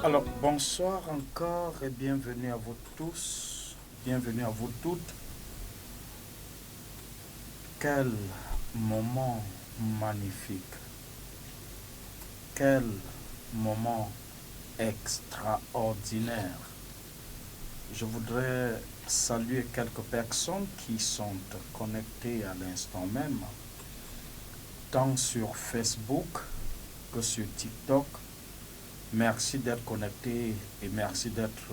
Alors, bonsoir encore et bienvenue à vous tous, bienvenue à vous toutes. Quel moment magnifique, quel moment extraordinaire. Je voudrais saluer quelques personnes qui sont connectées à l'instant même, tant sur Facebook que sur TikTok. Merci d'être connecté et merci d'être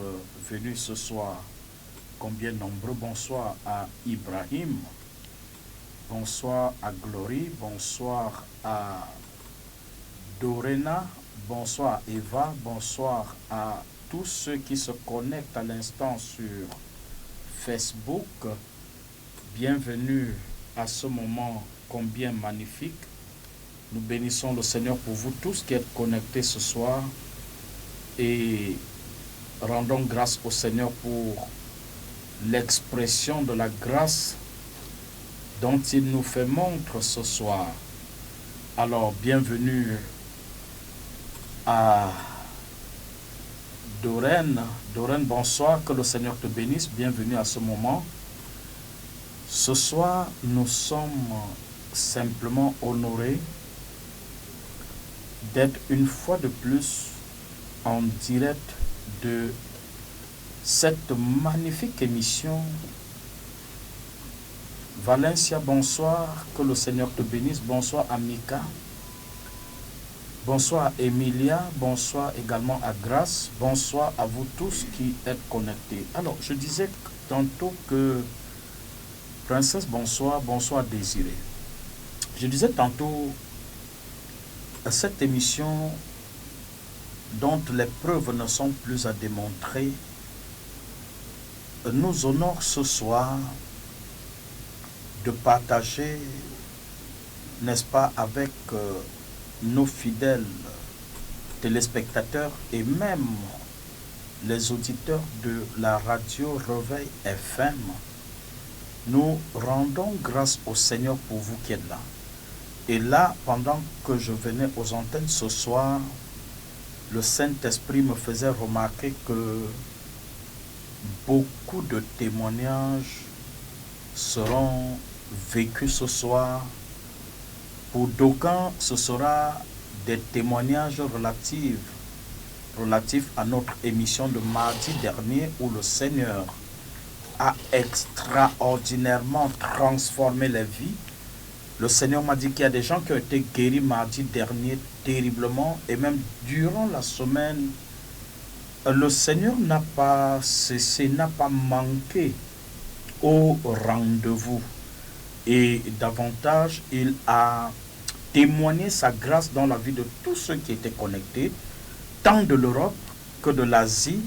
venu ce soir. Combien nombreux. Bonsoir à Ibrahim. Bonsoir à Glory. Bonsoir à Dorena. Bonsoir à Eva. Bonsoir à tous ceux qui se connectent à l'instant sur Facebook. Bienvenue à ce moment combien magnifique. Nous bénissons le Seigneur pour vous tous qui êtes connectés ce soir et rendons grâce au Seigneur pour l'expression de la grâce dont il nous fait montre ce soir. Alors, bienvenue à Doreen. Doreen, bonsoir, que le Seigneur te bénisse. Bienvenue à ce moment. Ce soir, nous sommes simplement honorés d'être une fois de plus en direct de cette magnifique émission. Valencia, bonsoir, que le Seigneur te bénisse. Bonsoir à Mika. Bonsoir à Emilia. Bonsoir également à Grace. Bonsoir à vous tous qui êtes connectés. Alors, je disais tantôt que Princesse, bonsoir, bonsoir Désiré. Je disais tantôt cette émission dont les preuves ne sont plus à démontrer nous honore ce soir de partager, n'est-ce pas, avec nos fidèles téléspectateurs et même les auditeurs de la radio Réveil FM. Nous rendons grâce au Seigneur pour vous qui êtes là. Et là, pendant que je venais aux antennes ce soir, le Saint-Esprit me faisait remarquer que beaucoup de témoignages seront vécus ce soir. Pour d'aucuns, ce sera des témoignages relatifs à notre émission de mardi dernier où le Seigneur a extraordinairement transformé les vies. Le Seigneur m'a dit qu'il y a des gens qui ont été guéris mardi dernier terriblement et même durant la semaine, le Seigneur n'a pas cessé, n'a pas manqué au rendez-vous. Et davantage, il a témoigné sa grâce dans la vie de tous ceux qui étaient connectés, tant de l'Europe que de l'Asie,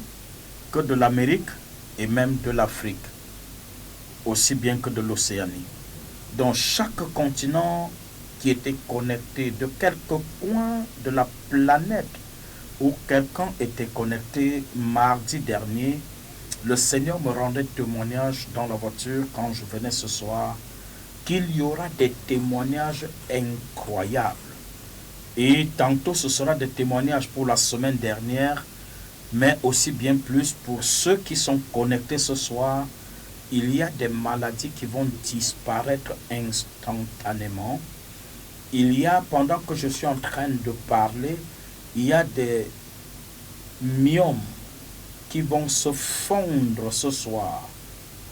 que de l'Amérique et même de l'Afrique, aussi bien que de l'Océanie. Dans chaque continent qui était connecté, de quelque point de la planète où quelqu'un était connecté mardi dernier, le Seigneur me rendait témoignage dans la voiture quand je venais ce soir qu'il y aura des témoignages incroyables. Et tantôt ce sera des témoignages pour la semaine dernière, mais aussi bien plus pour ceux qui sont connectés ce soir. Il y a des maladies qui vont disparaître instantanément. Il y a, pendant que je suis en train de parler, il y a des myomes qui vont se fondre ce soir,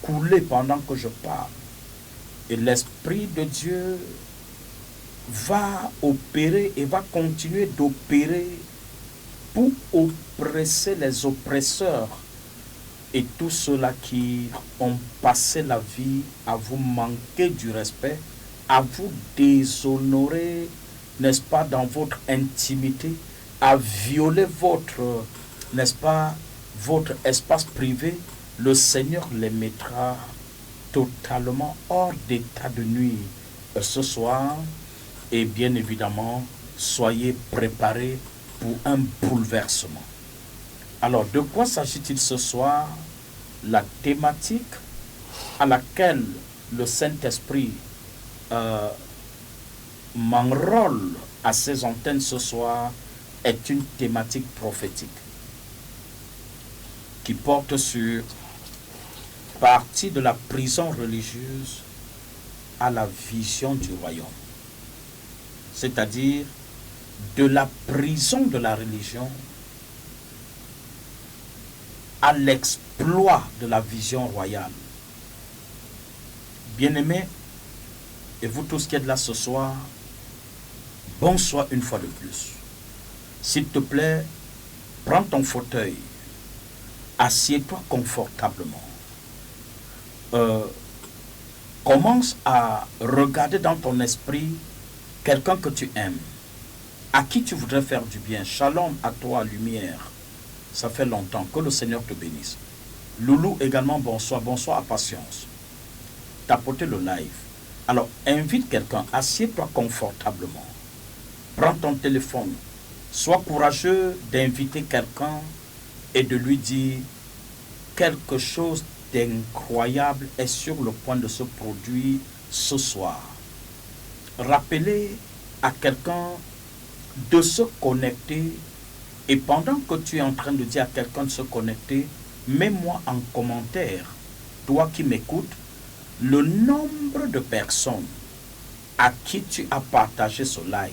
couler pendant que je parle. Et l'Esprit de Dieu va opérer et va continuer d'opérer pour oppresser les oppresseurs et tous ceux-là qui ont passé la vie à vous manquer du respect, à vous déshonorer, n'est-ce pas, dans votre intimité, à violer votre, n'est-ce pas, votre espace privé. Le Seigneur les mettra totalement hors d'état de nuire ce soir. Et bien évidemment, soyez préparés pour un bouleversement. Alors, de quoi s'agit-il ce soir? La thématique à laquelle le Saint-Esprit m'enrôle à ses antennes ce soir est une thématique prophétique. qui porte sur partie de la prison religieuse à la vision du royaume. C'est-à-dire de la prison de la religion à l'exploit de la vision royale. Bien-aimés, et vous tous qui êtes là ce soir, bonsoir une fois de plus. S'il te plaît, prends ton fauteuil, assieds-toi confortablement. Commence à regarder dans ton esprit quelqu'un que tu aimes, à qui tu voudrais faire du bien. Shalom à toi, lumière. Ça fait longtemps. Que le Seigneur te bénisse. Loulou également, bonsoir. Bonsoir à Patience. Tapoter le live. Alors, invite quelqu'un. Assieds-toi confortablement. Prends ton téléphone. Sois courageux d'inviter quelqu'un et de lui dire quelque chose d'incroyable est sur le point de se produire ce soir. Rappelez à quelqu'un de se connecter et pendant que tu es en train de dire à quelqu'un de se connecter, mets-moi en commentaire, toi qui m'écoutes, le nombre de personnes à qui tu as partagé ce live.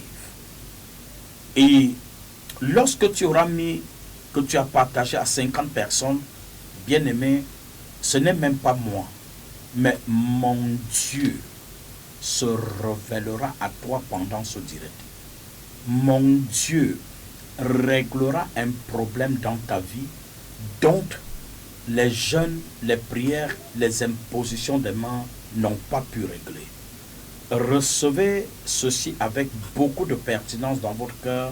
Et lorsque tu auras mis que tu as partagé à 50 personnes, bien aimé, ce n'est même pas moi, mais mon Dieu se révélera à toi pendant ce direct. Mon Dieu réglera un problème dans ta vie dont les jeûnes, les prières, les impositions des mains n'ont pas pu régler. Recevez ceci avec beaucoup de pertinence dans votre cœur.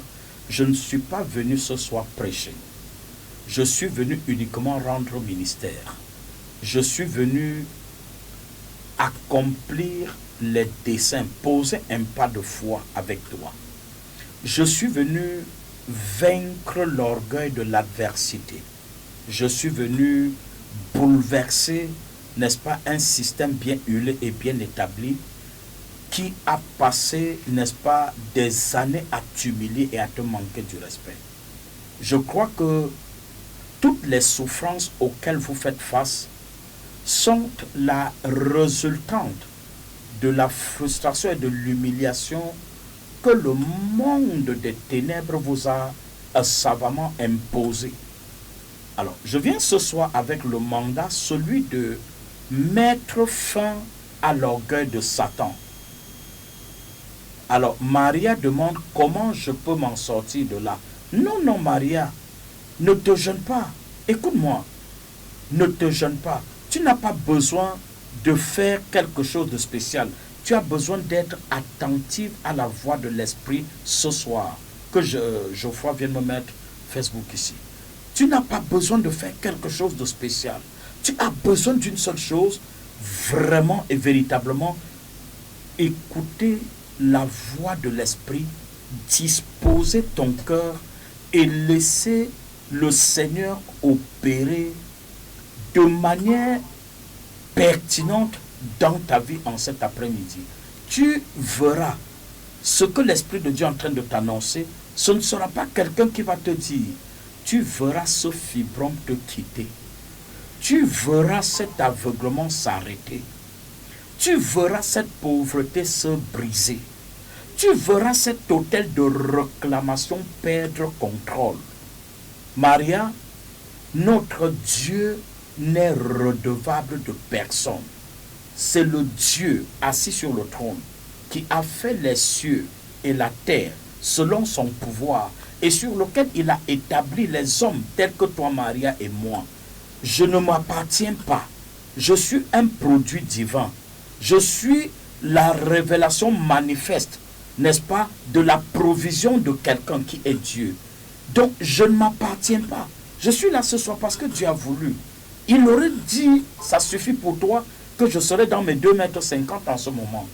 Je ne suis pas venu ce soir prêcher. Je suis venu uniquement rendre ministère. Je suis venu accomplir les desseins, poser un pas de foi avec toi. Je suis venu vaincre l'orgueil de l'adversité. Je suis venu bouleverser, n'est-ce pas, un système bien huilé et bien établi qui a passé, n'est-ce pas, des années à t'humilier et à te manquer du respect. Je crois que toutes les souffrances auxquelles vous faites face sont la résultante de la frustration et de l'humiliation que le monde des ténèbres vous a savamment imposé. Alors, je viens ce soir avec le mandat, celui de mettre fin à l'orgueil de Satan. Alors, Maria demande comment je peux m'en sortir de là. Non, non, Maria, ne te gêne pas. Écoute-moi, ne te gêne pas. Tu n'as pas besoin de faire quelque chose de spécial. Tu as besoin d'être attentive à la voix de l'Esprit ce soir. Que Geoffroy vienne me mettre Facebook ici. Tu n'as pas besoin de faire quelque chose de spécial. Tu as besoin d'une seule chose, vraiment et véritablement, écouter la voix de l'Esprit, disposer ton cœur et laisser le Seigneur opérer de manière pertinente dans ta vie en cet après-midi. Tu verras ce que l'Esprit de Dieu est en train de t'annoncer. Ce ne sera pas quelqu'un qui va te dire, tu verras ce fibrome te quitter. Tu verras cet aveuglement s'arrêter. Tu verras cette pauvreté se briser. Tu verras cet hôtel de réclamation perdre contrôle. Maria, notre Dieu n'est redevable de personne. C'est le Dieu assis sur le trône qui a fait les cieux et la terre selon son pouvoir et sur lequel il a établi les hommes tels que toi, Maria, et moi. Je ne m'appartiens pas. Je suis un produit divin. Je suis la révélation manifeste, n'est-ce pas, de la provision de quelqu'un qui est Dieu. Donc, je ne m'appartiens pas. Je suis là ce soir parce que Dieu a voulu. Il aurait dit, ça suffit pour toi, que je serais dans mes 2,50 m en ce moment.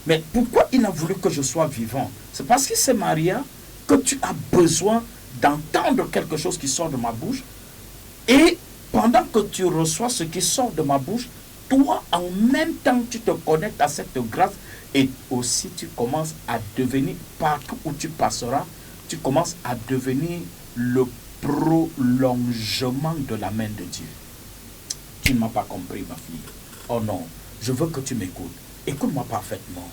Mais pourquoi il a voulu que je sois vivant? C'est parce que c'est Maria que tu as besoin d'entendre quelque chose qui sort de ma bouche. Et pendant que tu reçois ce qui sort de ma bouche, toi, en même temps, tu te connectes à cette grâce et aussi tu commences à devenir, partout où tu passeras, tu commences à devenir le prolongement de la main de Dieu. Tu ne m'as pas compris, ma fille. Oh non, je veux que tu m'écoutes. Écoute-moi parfaitement.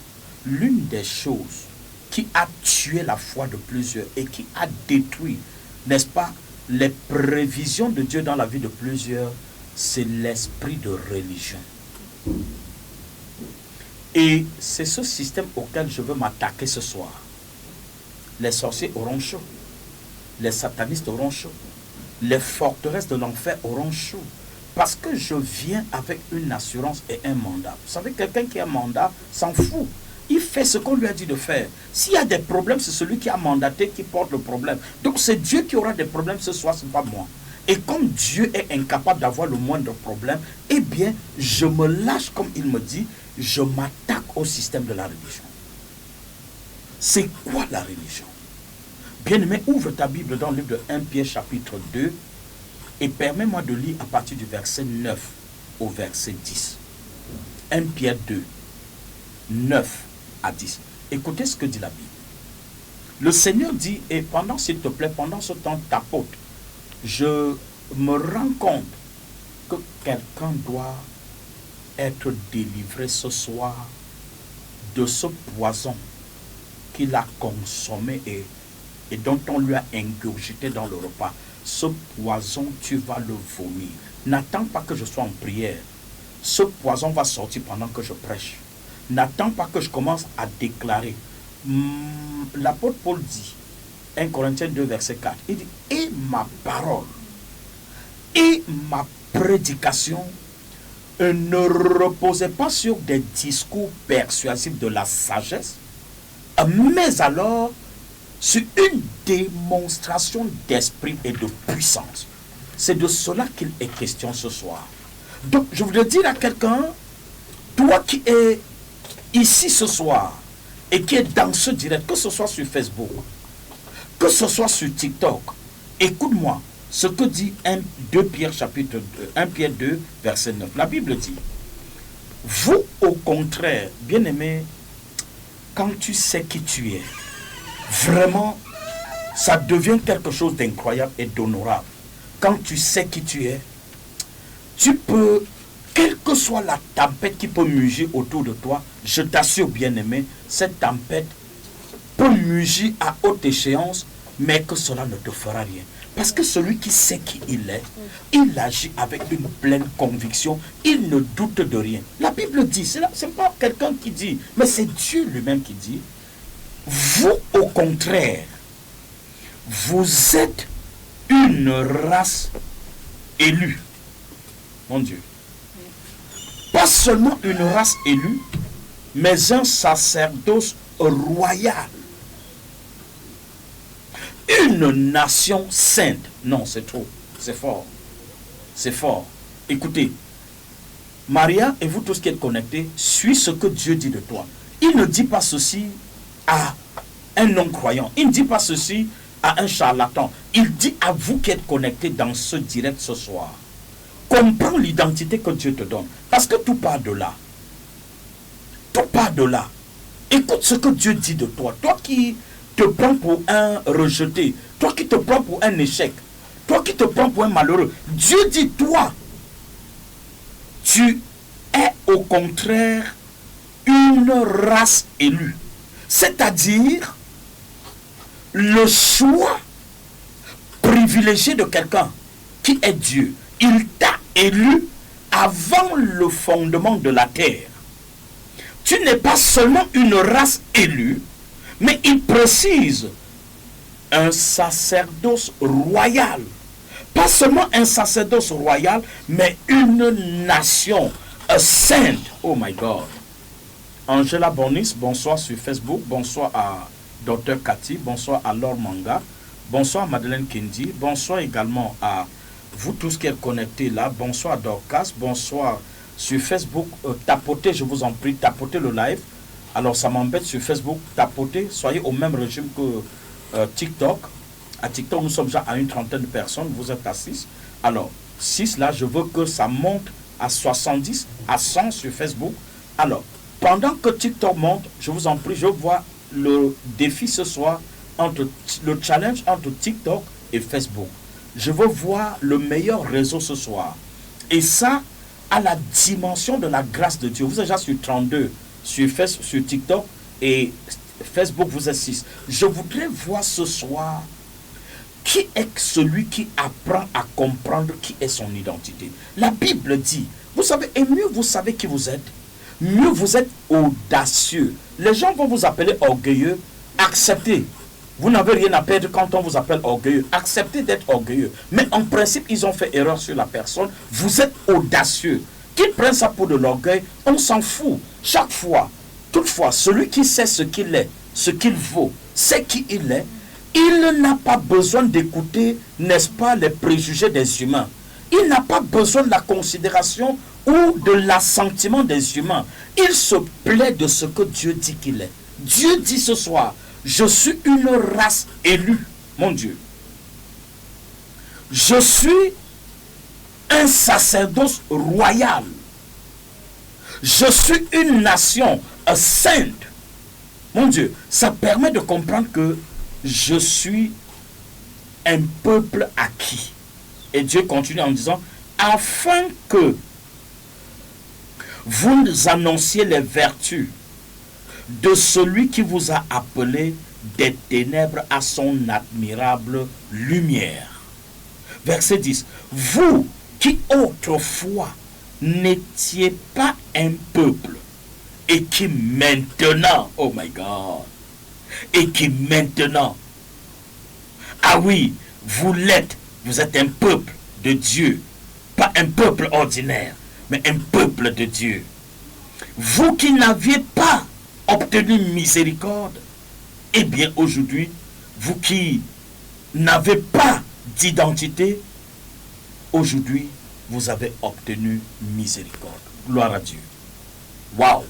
L'une des choses qui a tué la foi de plusieurs et qui a détruit, n'est-ce pas, les prévisions de Dieu dans la vie de plusieurs, c'est l'esprit de religion. Et c'est ce système auquel je veux m'attaquer ce soir. Les sorciers auront chaud. Les satanistes auront chaud. Les forteresses de l'enfer auront chaud. Parce que je viens avec une assurance et un mandat. Vous savez, quelqu'un qui a un mandat s'en fout. Il fait ce qu'on lui a dit de faire. S'il y a des problèmes, c'est celui qui a mandaté qui porte le problème. Donc c'est Dieu qui aura des problèmes ce soir, ce n'est pas moi. Et comme Dieu est incapable d'avoir le moindre problème, eh bien, je me lâche comme il me dit, je m'attaque au système de la religion. C'est quoi la religion? Bien-aimé, ouvre ta Bible dans le livre de 1 Pierre chapitre 2 et permets-moi de lire à partir du verset 9 au verset 10. 1 Pierre 2, 9 à 10. Écoutez ce que dit la Bible. Le Seigneur dit, et pendant, s'il te plaît, pendant ce temps, tapote, je me rends compte que quelqu'un doit être délivré ce soir de ce poison qu'il a consommé et dont on lui a ingurgité dans le repas. Ce poison, tu vas le vomir. N'attends pas que je sois en prière. Ce poison va sortir pendant que je prêche. N'attends pas que je commence à déclarer. L'apôtre Paul dit, 1 Corinthiens 2, verset 4, il dit, et ma parole et ma prédication ne reposaient pas sur des discours persuasifs de la sagesse, mais alors sur une démonstration d'esprit et de puissance. C'est de cela qu'il est question ce soir. Donc, je voudrais dire à quelqu'un, toi qui es ici ce soir et qui est dans ce direct, que ce soit sur Facebook, que ce soit sur TikTok, écoute-moi ce que dit 1 Pierre chapitre 2, 1 Pierre 2, verset 9. La Bible dit, vous au contraire, bien-aimé, quand tu sais qui tu es, vraiment, ça devient quelque chose d'incroyable et d'honorable. Quand tu sais qui tu es, tu peux, quelle que soit la tempête qui peut mugir autour de toi, je t'assure, bien-aimé, cette tempête peut mugir à haute échéance, mais que cela ne te fera rien. Parce que celui qui sait qui il est, il agit avec une pleine conviction, il ne doute de rien. La Bible dit, ce n'est pas quelqu'un qui dit, mais c'est Dieu lui-même qui dit, vous au contraire, vous êtes une race élue. Mon Dieu. Pas seulement une race élue, mais un sacerdoce royal. Une nation sainte. Non, c'est trop. C'est fort. C'est fort. Écoutez, Maria et vous tous qui êtes connectés, suis ce que Dieu dit de toi. Il ne dit pas ceci à un non-croyant. Il ne dit pas ceci à un charlatan. Il dit à vous qui êtes connectés dans ce direct ce soir. Comprends l'identité que Dieu te donne. Parce que tout part de là. Tout part de là. Écoute ce que Dieu dit de toi. Toi qui te prends pour un rejeté. Toi qui te prends pour un échec. Toi qui te prends pour un malheureux. Dieu dit, toi, tu es au contraire une race élue. C'est-à-dire le choix privilégié de quelqu'un qui est Dieu. Il t'a élu avant le fondement de la terre. Tu n'es pas seulement une race élue, mais il précise un sacerdoce royal. Pas seulement un sacerdoce royal, mais une nation sainte. Oh my God. Angela Bonis, bonsoir sur Facebook. Bonsoir à Dr Cathy. Bonsoir à Laure Manga. Bonsoir à Madeleine Kendi. Bonsoir également à vous tous qui êtes connectés là. Bonsoir à Dorcas. Bonsoir sur Facebook. Tapotez, je vous en prie, tapotez le live. Alors ça m'embête sur Facebook. Tapotez. Soyez au même régime que TikTok. À TikTok, nous sommes déjà à une trentaine de personnes. Vous êtes à 6. Alors, 6 là, je veux que ça monte à 70, à 100 sur Facebook. Alors, pendant que TikTok monte, je vous en prie, je vois le défi ce soir, le challenge entre TikTok et Facebook. Je veux voir le meilleur réseau ce soir. Et ça, à la dimension de la grâce de Dieu. Vous êtes déjà sur 32, sur TikTok et Facebook, vous êtes 6. Je voudrais voir ce soir qui est celui qui apprend à comprendre qui est son identité. La Bible dit, vous savez, et mieux vous savez qui vous êtes, mieux vous êtes audacieux. Les gens vont vous appeler orgueilleux, acceptez. Vous n'avez rien à perdre quand on vous appelle orgueilleux. Acceptez d'être orgueilleux. Mais en principe, ils ont fait erreur sur la personne. Vous êtes audacieux. Qu'ils prennent ça pour de l'orgueil, on s'en fout. Chaque fois, toutefois, celui qui sait ce qu'il est, ce qu'il vaut, sait qui il est, il n'a pas besoin d'écouter, n'est-ce pas, les préjugés des humains. Il n'a pas besoin de la considération ou de l'assentiment des humains. Il se plaît de ce que Dieu dit qu'il est. Dieu dit ce soir, je suis une race élue, mon Dieu. Je suis un sacerdoce royal. Je suis une nation sainte. Mon Dieu, ça permet de comprendre que je suis un peuple acquis. Et Dieu continue en disant, afin que vous nous annonciez les vertus de celui qui vous a appelé des ténèbres à son admirable lumière. Verset 10. Vous qui autrefois n'étiez pas un peuple et qui maintenant, oh my God, et qui maintenant, ah oui, vous l'êtes, vous êtes un peuple de Dieu, pas un peuple ordinaire, mais un peuple de Dieu. Vous qui n'aviez pas obtenu miséricorde, eh bien aujourd'hui, vous qui n'avez pas d'identité, aujourd'hui, vous avez obtenu miséricorde. Gloire à Dieu. Waouh!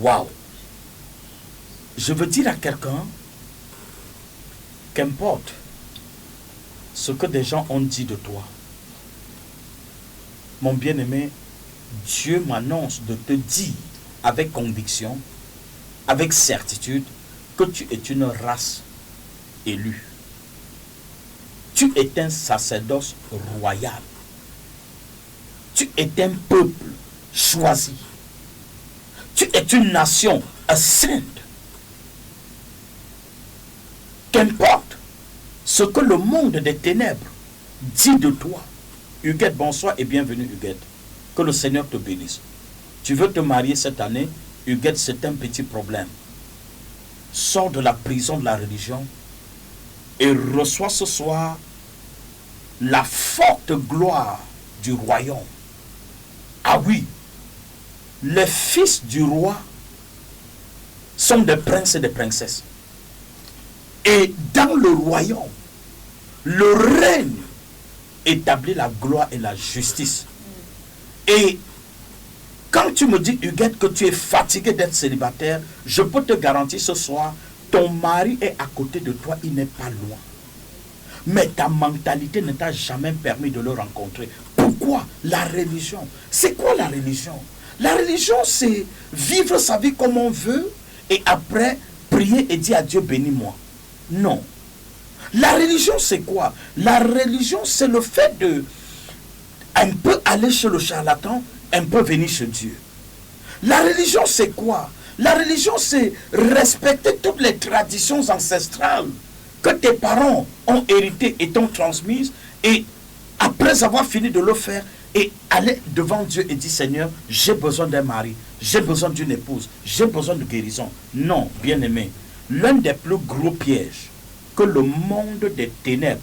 Waouh! Je veux dire à quelqu'un, qu'importe ce que des gens ont dit de toi, mon bien-aimé, Dieu m'annonce de te dire avec conviction, avec certitude, que tu es une race élue. Tu es un sacerdoce royal. Tu es un peuple choisi. Tu es une nation sainte. Qu'importe ce que le monde des ténèbres dit de toi. Huguette, bonsoir et bienvenue Huguette. Que le Seigneur te bénisse. Tu veux te marier cette année, Huguette, c'est un petit problème. Sors de la prison de la religion et reçois ce soir la forte gloire du royaume. Ah oui, les fils du roi sont des princes et des princesses. Et dans le royaume, le règne établit la gloire et la justice. Et quand tu me dis, Huguette, que tu es fatigué d'être célibataire, je peux te garantir ce soir, ton mari est à côté de toi, il n'est pas loin. Mais ta mentalité ne t'a jamais permis de le rencontrer. Pourquoi? La religion. C'est quoi la religion? La religion, c'est vivre sa vie comme on veut et après prier et dire à Dieu, bénis-moi. Non. La religion, c'est quoi? La religion, c'est le fait de un peu aller chez le charlatan, un peu venir chez Dieu. La religion, c'est quoi? La religion, c'est respecter toutes les traditions ancestrales que tes parents ont héritées et t'ont transmises, et après avoir fini de le faire, et aller devant Dieu et dire, Seigneur, j'ai besoin d'un mari, j'ai besoin d'une épouse, j'ai besoin de guérison. Non, bien-aimé, l'un des plus gros pièges que le monde des ténèbres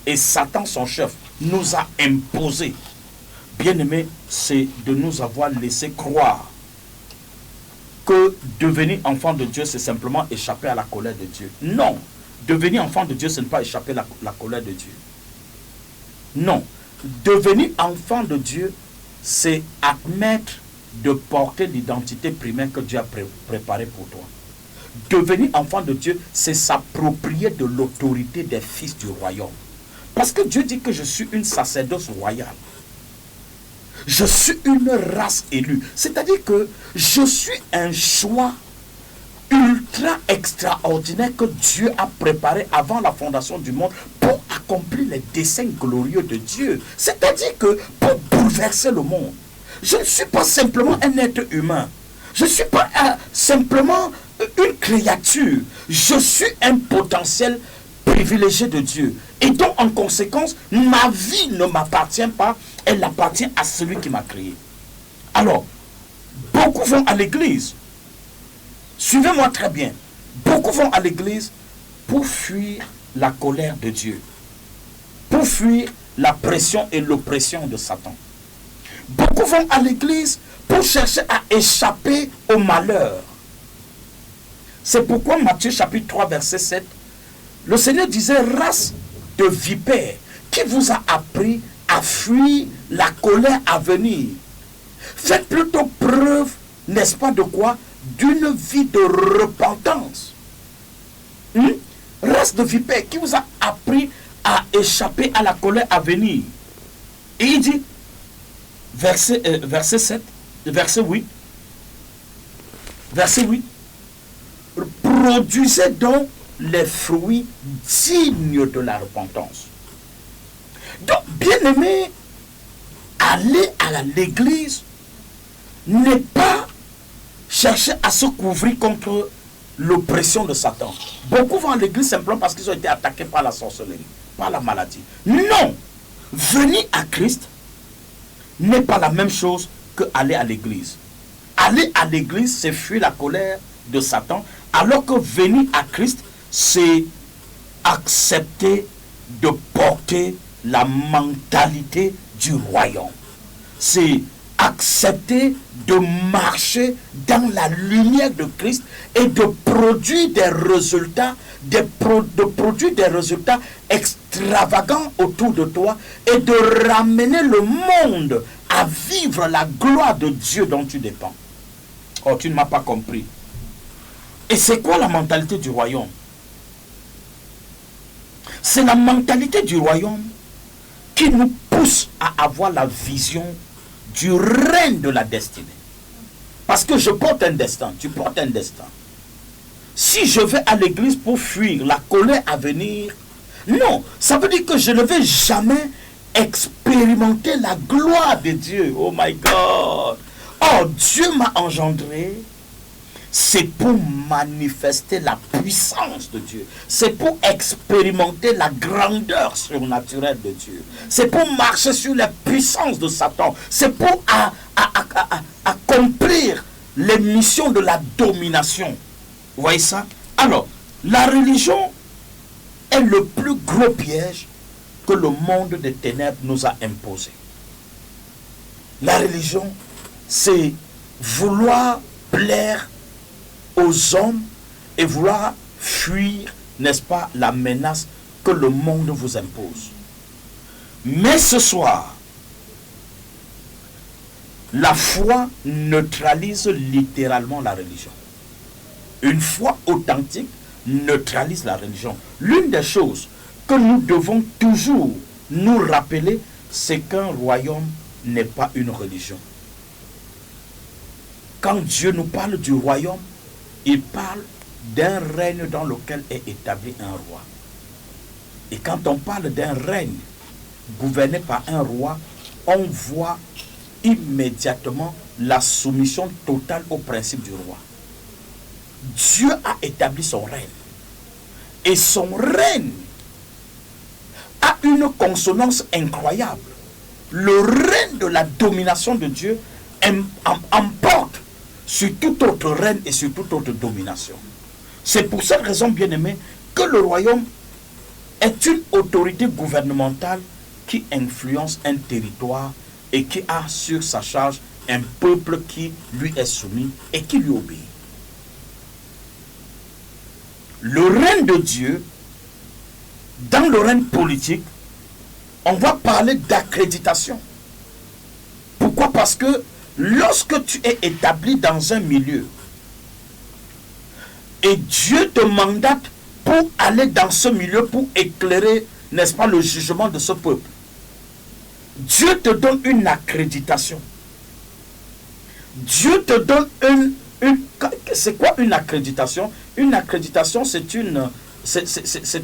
et Satan, son chef, nous a imposé, bien-aimé, c'est de nous avoir laissé croire que devenir enfant de Dieu, c'est simplement échapper à la colère de Dieu. Non, devenir enfant de Dieu, ce n'est pas échapper à la colère de Dieu. Non, devenir enfant de Dieu, c'est admettre de porter l'identité primaire que Dieu a préparée pour toi. Devenir enfant de Dieu, c'est s'approprier de l'autorité des fils du royaume. Parce que Dieu dit que je suis une sacerdoce royale. Je suis une race élue. C'est-à-dire que je suis un choix ultra extraordinaire que Dieu a préparé avant la fondation du monde pour accomplir les desseins glorieux de Dieu. C'est-à-dire que pour bouleverser le monde, je ne suis pas simplement un être humain. Je ne suis pas simplement une créature. Je suis un potentiel privilégié de Dieu. Et donc, en conséquence, ma vie ne m'appartient pas, elle appartient à celui qui m'a créé. Alors, beaucoup vont à l'église. Suivez-moi très bien. Beaucoup vont à l'église pour fuir la colère de Dieu, pour fuir la pression et l'oppression de Satan. Beaucoup vont à l'église pour chercher à échapper au malheur. C'est pourquoi Matthieu chapitre 3 verset 7, le Seigneur disait: race de vipères, qui vous a appris à fuir la colère à venir? Faites plutôt preuve, n'est-ce pas, de quoi? D'une vie de repentance. Race de vipères, qui vous a appris à échapper à la colère à venir? Et il dit, verset 7, verset 8, produisez donc les fruits dignes de la repentance. Donc, bien-aimé, aller à l'église n'est pas chercher à se couvrir contre l'oppression de Satan. Beaucoup vont à l'église simplement parce qu'ils ont été attaqués par la sorcellerie, par la maladie. Non! Venir à Christ n'est pas la même chose que aller à l'église. Aller à l'église, c'est fuir la colère de Satan, alors que venir à Christ, c'est accepter de porter la mentalité du royaume. C'est accepter de marcher dans la lumière de Christ et de produire des résultats, de produire des résultats extravagants autour de toi et de ramener le monde à vivre la gloire de Dieu dont tu dépends. Oh, tu ne m'as pas compris. Et c'est quoi la mentalité du royaume? C'est la mentalité du royaume qui nous pousse à avoir la vision du règne de la destinée. Parce que je porte un destin, tu portes un destin. Si je vais à l'église pour fuir la colère à venir, non, ça veut dire que je ne vais jamais expérimenter la gloire de Dieu. Oh my God! Oh, Dieu m'a engendré. C'est pour manifester la puissance de Dieu. C'est pour expérimenter la grandeur surnaturelle de Dieu. C'est pour marcher sur la puissance de Satan. C'est pour accomplir les missions de la domination. Vous voyez ça? Alors, la religion est le plus gros piège que le monde des ténèbres nous a imposé. La religion, c'est vouloir plaire aux hommes et vouloir fuir, n'est-ce pas, la menace que le monde vous impose. Mais ce soir, la foi neutralise littéralement la religion. Une foi authentique neutralise la religion. L'une des choses que nous devons toujours nous rappeler, c'est qu'un royaume n'est pas une religion. Quand Dieu nous parle du royaume, il parle d'un règne dans lequel est établi un roi. Et quand on parle d'un règne gouverné par un roi, on voit immédiatement la soumission totale au principe du roi. Dieu a établi son règne. Et son règne a une consonance incroyable. Le règne de la domination de Dieu emporte sur tout autre règne et sur toute autre domination. C'est pour cette raison, bien aimé, que le royaume est une autorité gouvernementale qui influence un territoire et qui a sur sa charge un peuple qui lui est soumis et qui lui obéit. Le règne de Dieu, dans le règne politique, on va parler d'accréditation. Pourquoi? Parce que lorsque tu es établi dans un milieu et Dieu te mandate pour aller dans ce milieu pour éclairer, n'est-ce pas, le jugement de ce peuple, Dieu te donne une accréditation. Dieu te donne C'est quoi une accréditation? Une accréditation, c'est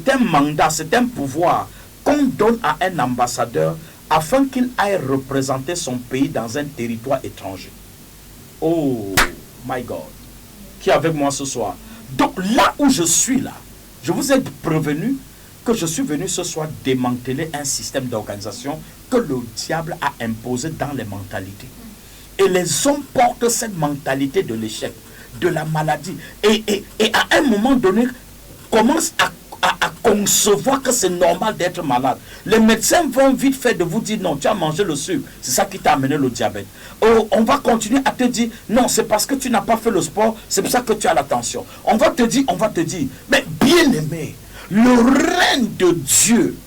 un mandat, c'est un pouvoir qu'on donne à un ambassadeur afin qu'il aille représenter son pays dans un territoire étranger. Oh my God. Qui est avec moi ce soir? Donc là où je suis là, je vous ai prévenu que je suis venu ce soir démanteler un système d'organisation que le diable a imposé dans les mentalités. Et les hommes portent cette mentalité de l'échec, de la maladie. Et à un moment donné, commencent à concevoir que c'est normal d'être malade. Les médecins vont vite fait de vous dire non, tu as mangé le sucre, c'est ça qui t'a amené le diabète. Oh, on va continuer à te dire non, c'est parce que tu n'as pas fait le sport, c'est pour ça que tu as la tension. On va te dire, mais bien aimé, le règne de Dieu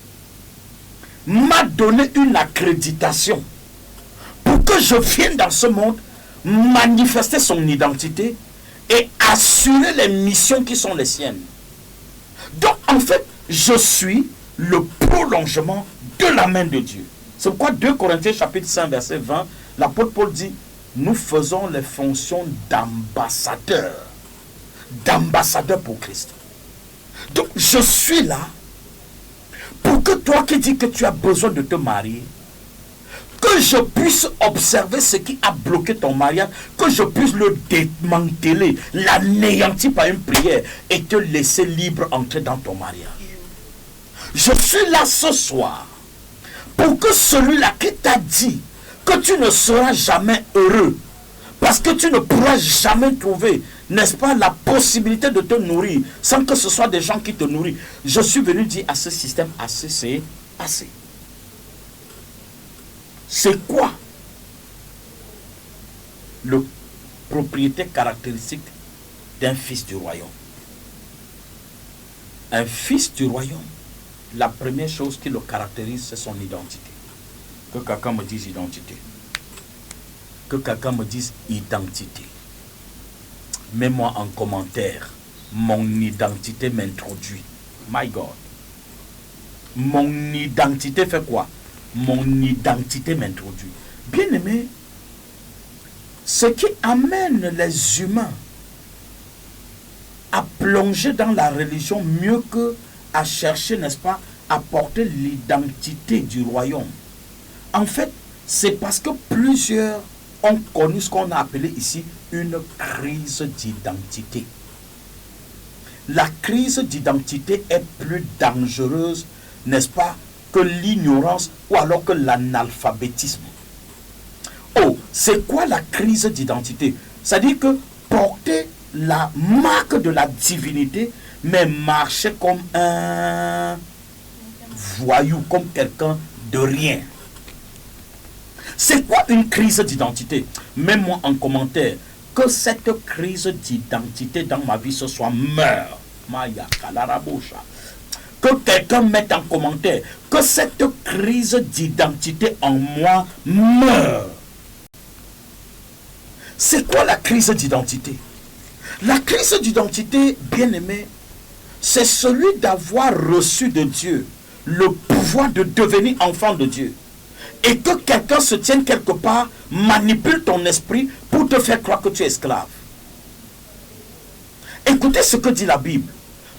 m'a donné une accréditation pour que je vienne dans ce monde manifester son identité et assurer les missions qui sont les siennes. Donc en fait, je suis le prolongement de la main de Dieu. C'est pourquoi 2 Corinthiens chapitre 5 verset 20, l'apôtre Paul dit, nous faisons les fonctions d'ambassadeurs pour Christ. Donc je suis là pour que toi qui dis que tu as besoin de te marier, que je puisse observer ce qui a bloqué ton mariage, que je puisse le démanteler, l'anéantir par une prière et te laisser libre entrer dans ton mariage. Je suis là ce soir pour que celui-là qui t'a dit que tu ne seras jamais heureux, parce que tu ne pourras jamais trouver, n'est-ce pas, la possibilité de te nourrir sans que ce soit des gens qui te nourrissent. Je suis venu dire à ce système, assez, c'est assez. C'est quoi le propriété caractéristique d'un fils du royaume? Un fils du royaume, la première chose qui le caractérise, c'est son identité. Que quelqu'un me dise identité. Que quelqu'un me dise identité. Mets-moi en commentaire. Mon identité m'introduit. My God. Mon identité fait quoi? Mon identité m'introduit. Bien aimé, ce qui amène les humains à plonger dans la religion mieux que à chercher, n'est-ce pas, à porter l'identité du royaume. En fait, c'est parce que plusieurs ont connu ce qu'on a appelé ici une crise d'identité. La crise d'identité est plus dangereuse, n'est-ce pas, que l'ignorance ou alors que l'analphabétisme. Oh, c'est quoi la crise d'identité? C'est-à-dire que porter la marque de la divinité, mais marcher comme un voyou, comme quelqu'un de rien. C'est quoi une crise d'identité? Mets-moi en commentaire que cette crise d'identité dans ma vie ce soir meurt. Maya Kalarabosha. Que quelqu'un mette en commentaire que cette crise d'identité en moi meurt. C'est quoi la crise d'identité? La crise d'identité, bien aimé, c'est celui d'avoir reçu de Dieu le pouvoir de devenir enfant de Dieu. Et que quelqu'un se tienne quelque part, manipule ton esprit pour te faire croire que tu es esclave. Écoutez ce que dit la Bible.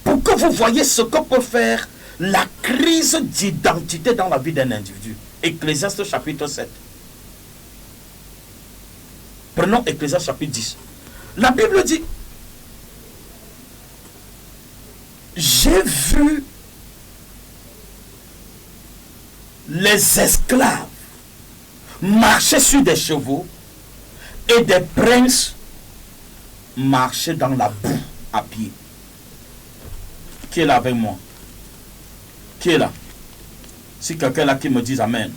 Pour que vous voyez ce que peut faire la crise d'identité dans la vie d'un individu. Ecclésiaste chapitre 7. Prenons Ecclésiaste chapitre 10. La Bible dit, j'ai vu les esclaves marcher sur des chevaux et des princes marcher dans la boue à pied. Qui est là avec moi? Qui est là? Si quelqu'un est là qui me dise Amen.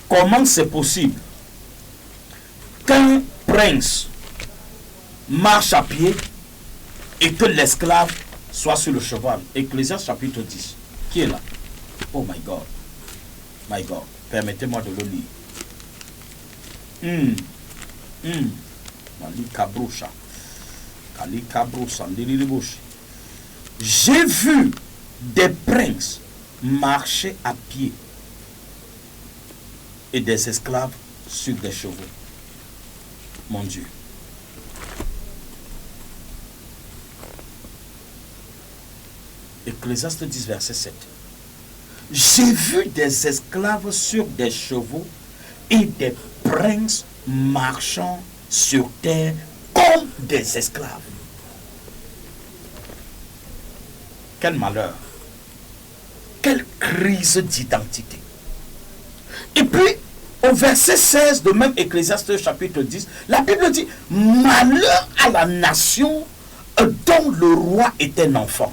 Comment c'est possible qu'un prince marche à pied et que l'esclave soit sur le cheval? Ecclésiaste chapitre 10. Qui est là? Oh my God. My God. Permettez-moi de le lire. J'ai vu des princes marcher à pied et des esclaves sur des chevaux. Mon Dieu. Ecclésiaste 10, verset 7. J'ai vu des esclaves sur des chevaux et des princes marchant sur terre comme des esclaves. Quel malheur. Quelle crise d'identité. Et puis, au verset 16 de même Ecclésiaste chapitre 10, la Bible dit, malheur à la nation dont le roi est un enfant.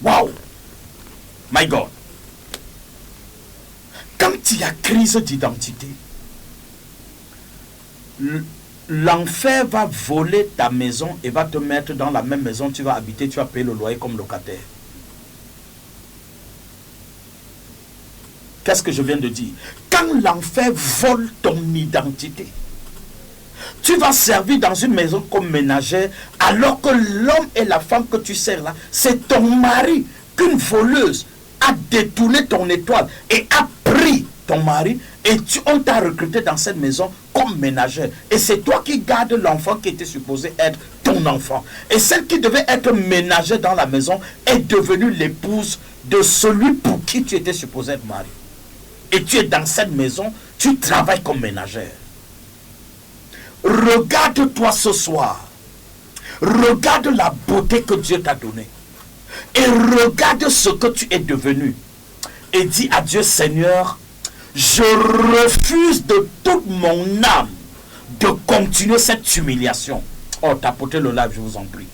Wow! My God! Quand il y a crise d'identité, l'enfer va voler ta maison et va te mettre dans la même maison, tu vas habiter, tu vas payer le loyer comme locataire. Qu'est-ce que je viens de dire? Quand l'enfer vole ton identité, tu vas servir dans une maison comme ménagère alors que l'homme et la femme que tu sers là, c'est ton mari qu'une voleuse a détourné ton étoile et a pris ton mari et on t'a recruté dans cette maison comme ménagère. Et c'est toi qui gardes l'enfant qui était supposé être ton enfant. Et celle qui devait être ménagère dans la maison est devenue l'épouse de celui pour qui tu étais supposé être mari. Et tu es dans cette maison, tu travailles comme ménagère. Regarde-toi ce soir. Regarde la beauté que Dieu t'a donnée. Et regarde ce que tu es devenu. Et dis à Dieu, Seigneur, je refuse de toute mon âme de continuer cette humiliation. Oh, tapotez le live, je vous en prie.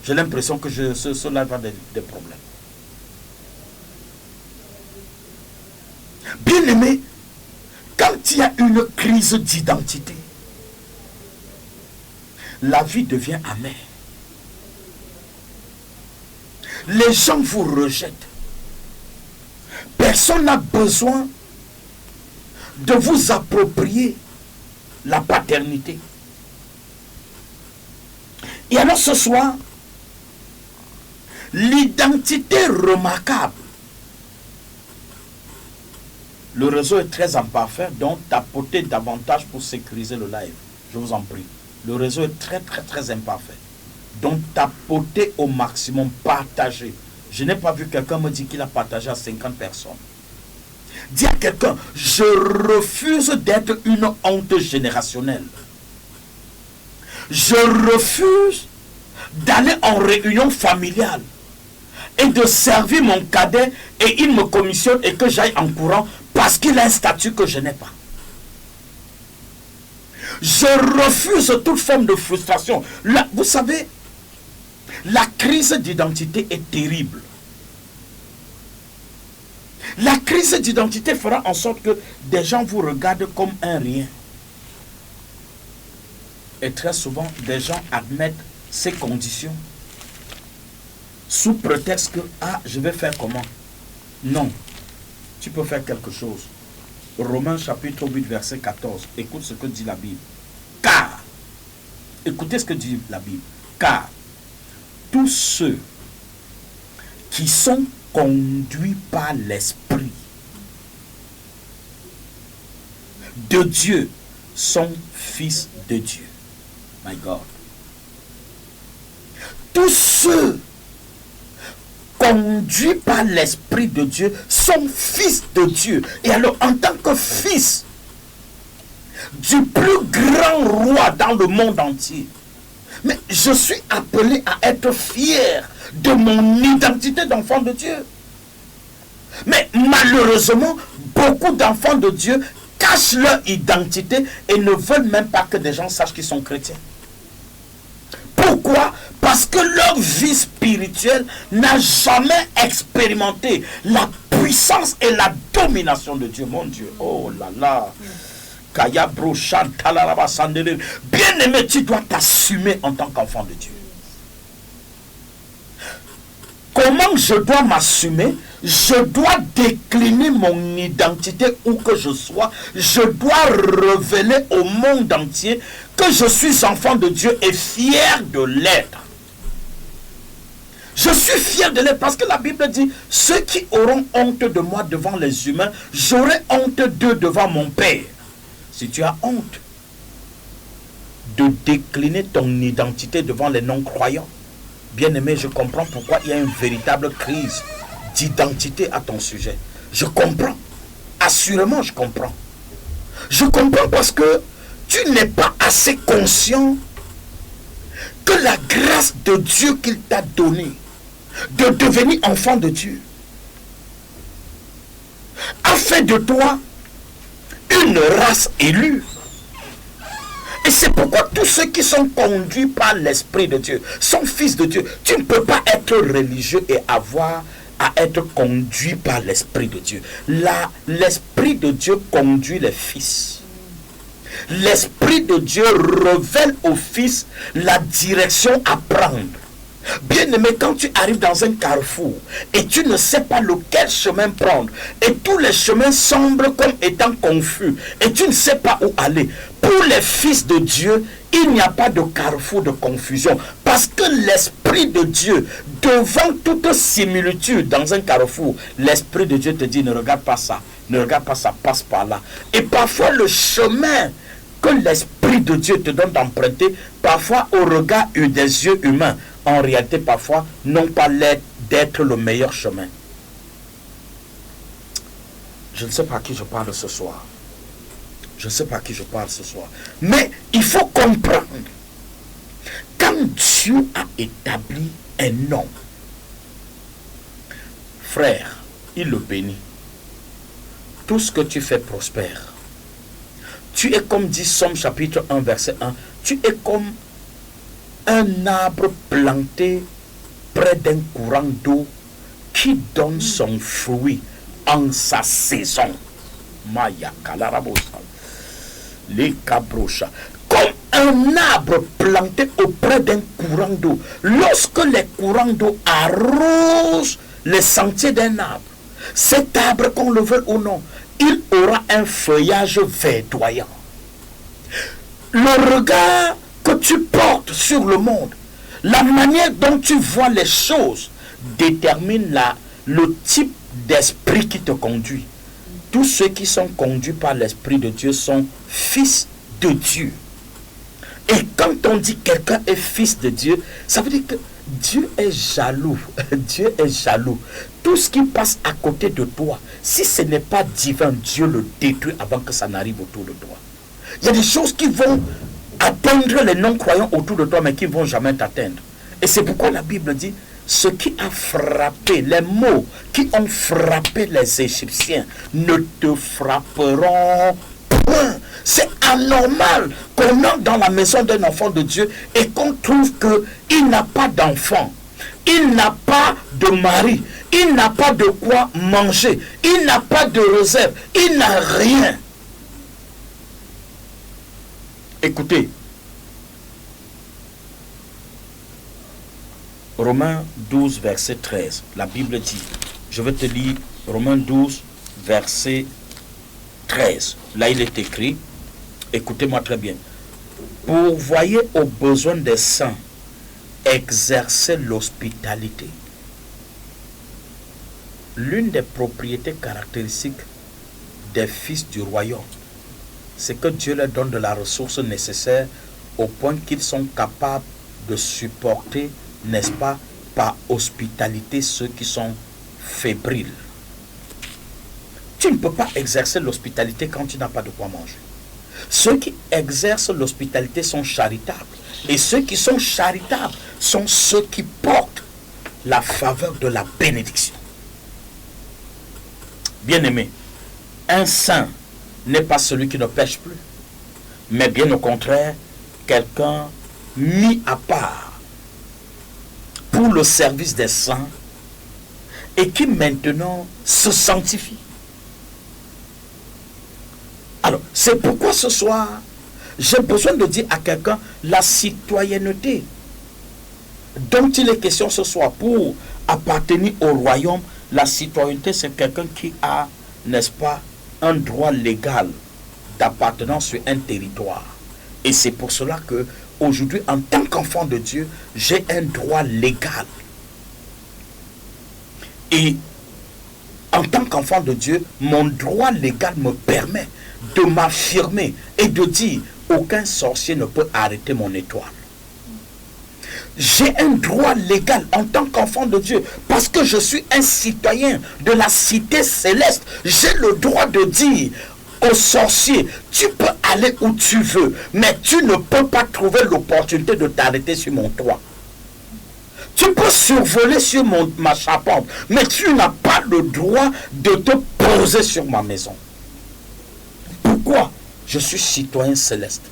J'ai l'impression que ce live a des problèmes. Bien-aimé, quand il y a une crise d'identité, la vie devient amère. Les gens vous rejettent. Personne n'a besoin de vous approprier la paternité. Et alors ce soir, l'identité remarquable. Le réseau est très imparfait, donc tapotez davantage pour sécuriser le live. Je vous en prie. Le réseau est très imparfait. Donc tapotez au maximum, partagez. Je n'ai pas vu quelqu'un me dire qu'il a partagé à 50 personnes. Dis à quelqu'un, je refuse d'être une honte générationnelle. Je refuse d'aller en réunion familiale et de servir mon cadet et il me commissionne et que j'aille en courant parce qu'il a un statut que je n'ai pas. Je refuse toute forme de frustration. Là, vous savez, la crise d'identité est terrible. La crise d'identité fera en sorte que des gens vous regardent comme un rien. Et très souvent, des gens admettent ces conditions sous prétexte que, ah, je vais faire comment? Non, tu peux faire quelque chose. Romains chapitre 8, verset 14. Écoute ce que dit la Bible. Car, écoutez ce que dit la Bible. Car, tous ceux qui sont conduits par l'Esprit de Dieu sont fils de Dieu. My God. Tous ceux conduits par l'Esprit de Dieu sont fils de Dieu. Et alors, en tant que fils du plus grand roi dans le monde entier, mais je suis appelé à être fier de mon identité d'enfant de Dieu. Mais malheureusement, beaucoup d'enfants de Dieu cachent leur identité et ne veulent même pas que des gens sachent qu'ils sont chrétiens. Pourquoi? Parce que leur vie spirituelle n'a jamais expérimenté la puissance et la domination de Dieu. Mon Dieu, oh là là. Bien-aimé, tu dois t'assumer en tant qu'enfant de Dieu. Comment je dois m'assumer? Je dois décliner mon identité où que je sois. Je dois révéler au monde entier que je suis enfant de Dieu et fier de l'être. Je suis fier de l'être parce que la Bible dit, ceux qui auront honte de moi devant les humains, j'aurai honte d'eux devant mon Père. Si tu as honte de décliner ton identité devant les non-croyants, Bien-aimé, je comprends pourquoi il y a une véritable crise d'identité à ton sujet. Je comprends. Assurément, je comprends. Je comprends parce que tu n'es pas assez conscient que la grâce de Dieu qu'il t'a donnée de devenir enfant de Dieu a fait de toi une race élue. Et c'est pourquoi tous ceux qui sont conduits par l'Esprit de Dieu sont fils de Dieu. Tu ne peux pas être religieux et avoir à être conduit par l'Esprit de Dieu. L'Esprit de Dieu conduit les fils. L'Esprit de Dieu révèle aux fils la direction à prendre. Bien-aimé, quand tu arrives dans un carrefour et tu ne sais pas lequel chemin prendre, et tous les chemins semblent comme étant confus, et tu ne sais pas où aller, pour les fils de Dieu, il n'y a pas de carrefour de confusion, parce que l'Esprit de Dieu, devant toute similitude dans un carrefour, l'Esprit de Dieu te dit, ne regarde pas ça, ne regarde pas ça, passe par là. Et parfois le chemin que l'Esprit de Dieu te donne d'emprunter, parfois au regard des yeux humains, en réalité parfois n'ont pas l'air d'être le meilleur chemin. Je ne sais pas à qui je parle ce soir. Je ne sais pas à qui je parle ce soir. Mais il faut comprendre, quand Dieu a établi un nom, frère, il le bénit. Tout ce que tu fais prospère. Tu es comme dit Somme chapitre 1 verset 1, tu es comme un arbre planté près d'un courant d'eau qui donne son fruit en sa saison. Maya kalarabosa. Les cabrocha. Comme un arbre planté auprès d'un courant d'eau. Lorsque les courants d'eau arrosent les sentiers d'un arbre, cet arbre, qu'on le veuille ou non, il aura un feuillage verdoyant. Le regard que tu portes sur le monde, la manière dont tu vois les choses, détermine le type d'esprit qui te conduit. Tous ceux qui sont conduits par l'Esprit de Dieu sont fils de Dieu. Et quand on dit quelqu'un est fils de Dieu, ça veut dire que Dieu est jaloux. Dieu est jaloux. Tout ce qui passe à côté de toi, si ce n'est pas divin, Dieu le détruit avant que ça n'arrive autour de toi. Il y a des choses qui vont atteindre les non-croyants autour de toi, mais qui ne vont jamais t'atteindre. Et c'est pourquoi la Bible dit, ce qui a frappé, les mots qui ont frappé les Égyptiens ne te frapperont point. C'est anormal qu'on entre dans la maison d'un enfant de Dieu et qu'on trouve qu'il n'a pas d'enfant, il n'a pas de mari, il n'a pas de quoi manger, il n'a pas de réserve, il n'a rien. Écoutez, Romains 12, verset 13, la Bible dit, je vais te lire Romains 12, verset 13. Là, il est écrit, écoutez-moi très bien. Pourvoyez aux besoins des saints, exercez l'hospitalité. L'une des propriétés caractéristiques des fils du royaume, c'est que Dieu leur donne de la ressource nécessaire au point qu'ils sont capables de supporter, n'est-ce pas, par hospitalité ceux qui sont fébriles. Tu ne peux pas exercer l'hospitalité quand tu n'as pas de quoi manger. Ceux qui exercent l'hospitalité sont charitables. Et ceux qui sont charitables sont ceux qui portent la faveur de la bénédiction. Bien-aimé, un saint n'est pas celui qui ne pêche plus, mais bien au contraire, quelqu'un mis à part pour le service des saints et qui maintenant se sanctifie. Alors, c'est pourquoi ce soir, j'ai besoin de dire à quelqu'un la citoyenneté dont il est question ce soir pour appartenir au royaume. La citoyenneté, c'est quelqu'un qui a, n'est-ce pas, un droit légal d'appartenance sur un territoire. Et c'est pour cela que aujourd'hui, en tant qu'enfant de Dieu, j'ai un droit légal. Et en tant qu'enfant de Dieu, mon droit légal me permet de m'affirmer et de dire aucun sorcier ne peut arrêter mon étoile. j'ai un droit légal en tant qu'enfant de Dieu, parce que je suis un citoyen de la cité céleste. J'ai le droit de dire aux sorciers, tu peux aller où tu veux, mais tu ne peux pas trouver l'opportunité de t'arrêter sur mon toit. Tu peux survoler sur ma charpente, mais tu n'as pas le droit de te poser sur ma maison. Pourquoi? Je suis citoyen céleste.